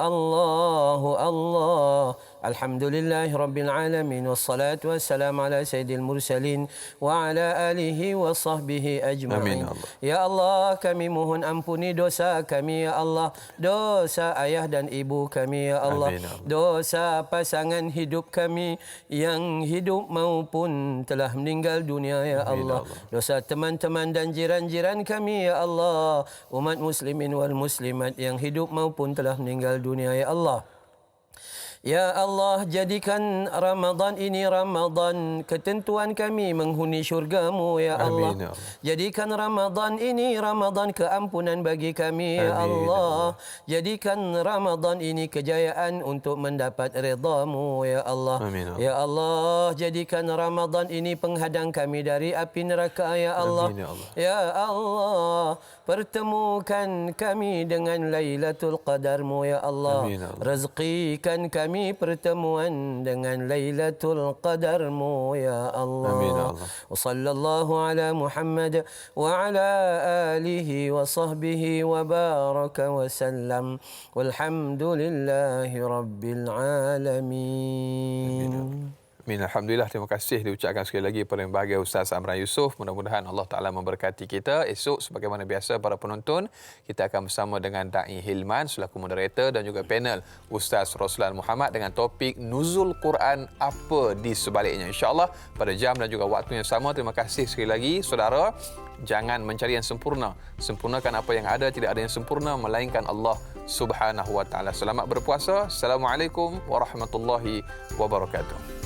Allah. Alhamdulillahi Rabbil Alamin. Wassalatu wassalamu ala sayyidil mursalin wa ala alihi wa sahbihi ajma'in. Ya Allah, kami mohon ampuni dosa kami, ya Allah. Dosa ayah dan ibu kami, ya Allah. Dosa pasangan hidup kami yang hidup maupun telah meninggal dunia, ya Allah. Dosa teman-teman dan jiran-jiran kami, ya Allah. Umat muslimin wal muslimat yang hidup maupun telah meninggal dunia, ya Allah. Ya Allah, jadikan Ramadan ini Ramadan ketentuan kami menghuni syurga-Mu, ya Allah. Jadikan Ramadan ini Ramadan keampunan bagi kami, ya Allah. Jadikan Ramadan ini kejayaan untuk mendapat redha-Mu, ya Allah. Ya Allah, jadikan Ramadan ini penghadang kami dari api neraka, ya Allah. Ya Allah, pertemukan kami dengan Lailatul Qadarmu ya Allah. Rezekikan kami pertemuan dengan Lailatul Qadarmu ya Allah. Amin ya Allah. Wa sallallahu ala Muhammad wa ala alihi wa sahbihi wa baraka wa sallam. Walhamdulillahi rabbil alamin. Amin. Alhamdulillah, terima kasih diucapkan sekali lagi kepada yang bahagia Ustaz Amran Yusof. Mudah-mudahan Allah Ta'ala memberkati kita. Esok sebagaimana biasa para penonton, kita akan bersama dengan Da'i Hilman selaku moderator dan juga panel Ustaz Roslan Muhammad dengan topik Nuzul Quran apa di sebaliknya. InsyaAllah pada jam dan juga waktu yang sama. Terima kasih sekali lagi saudara. Jangan mencari yang sempurna. Sempurnakan apa yang ada, tidak ada yang sempurna melainkan Allah Subhanahu Wa Ta'ala. Selamat berpuasa. Assalamualaikum warahmatullahi wabarakatuh.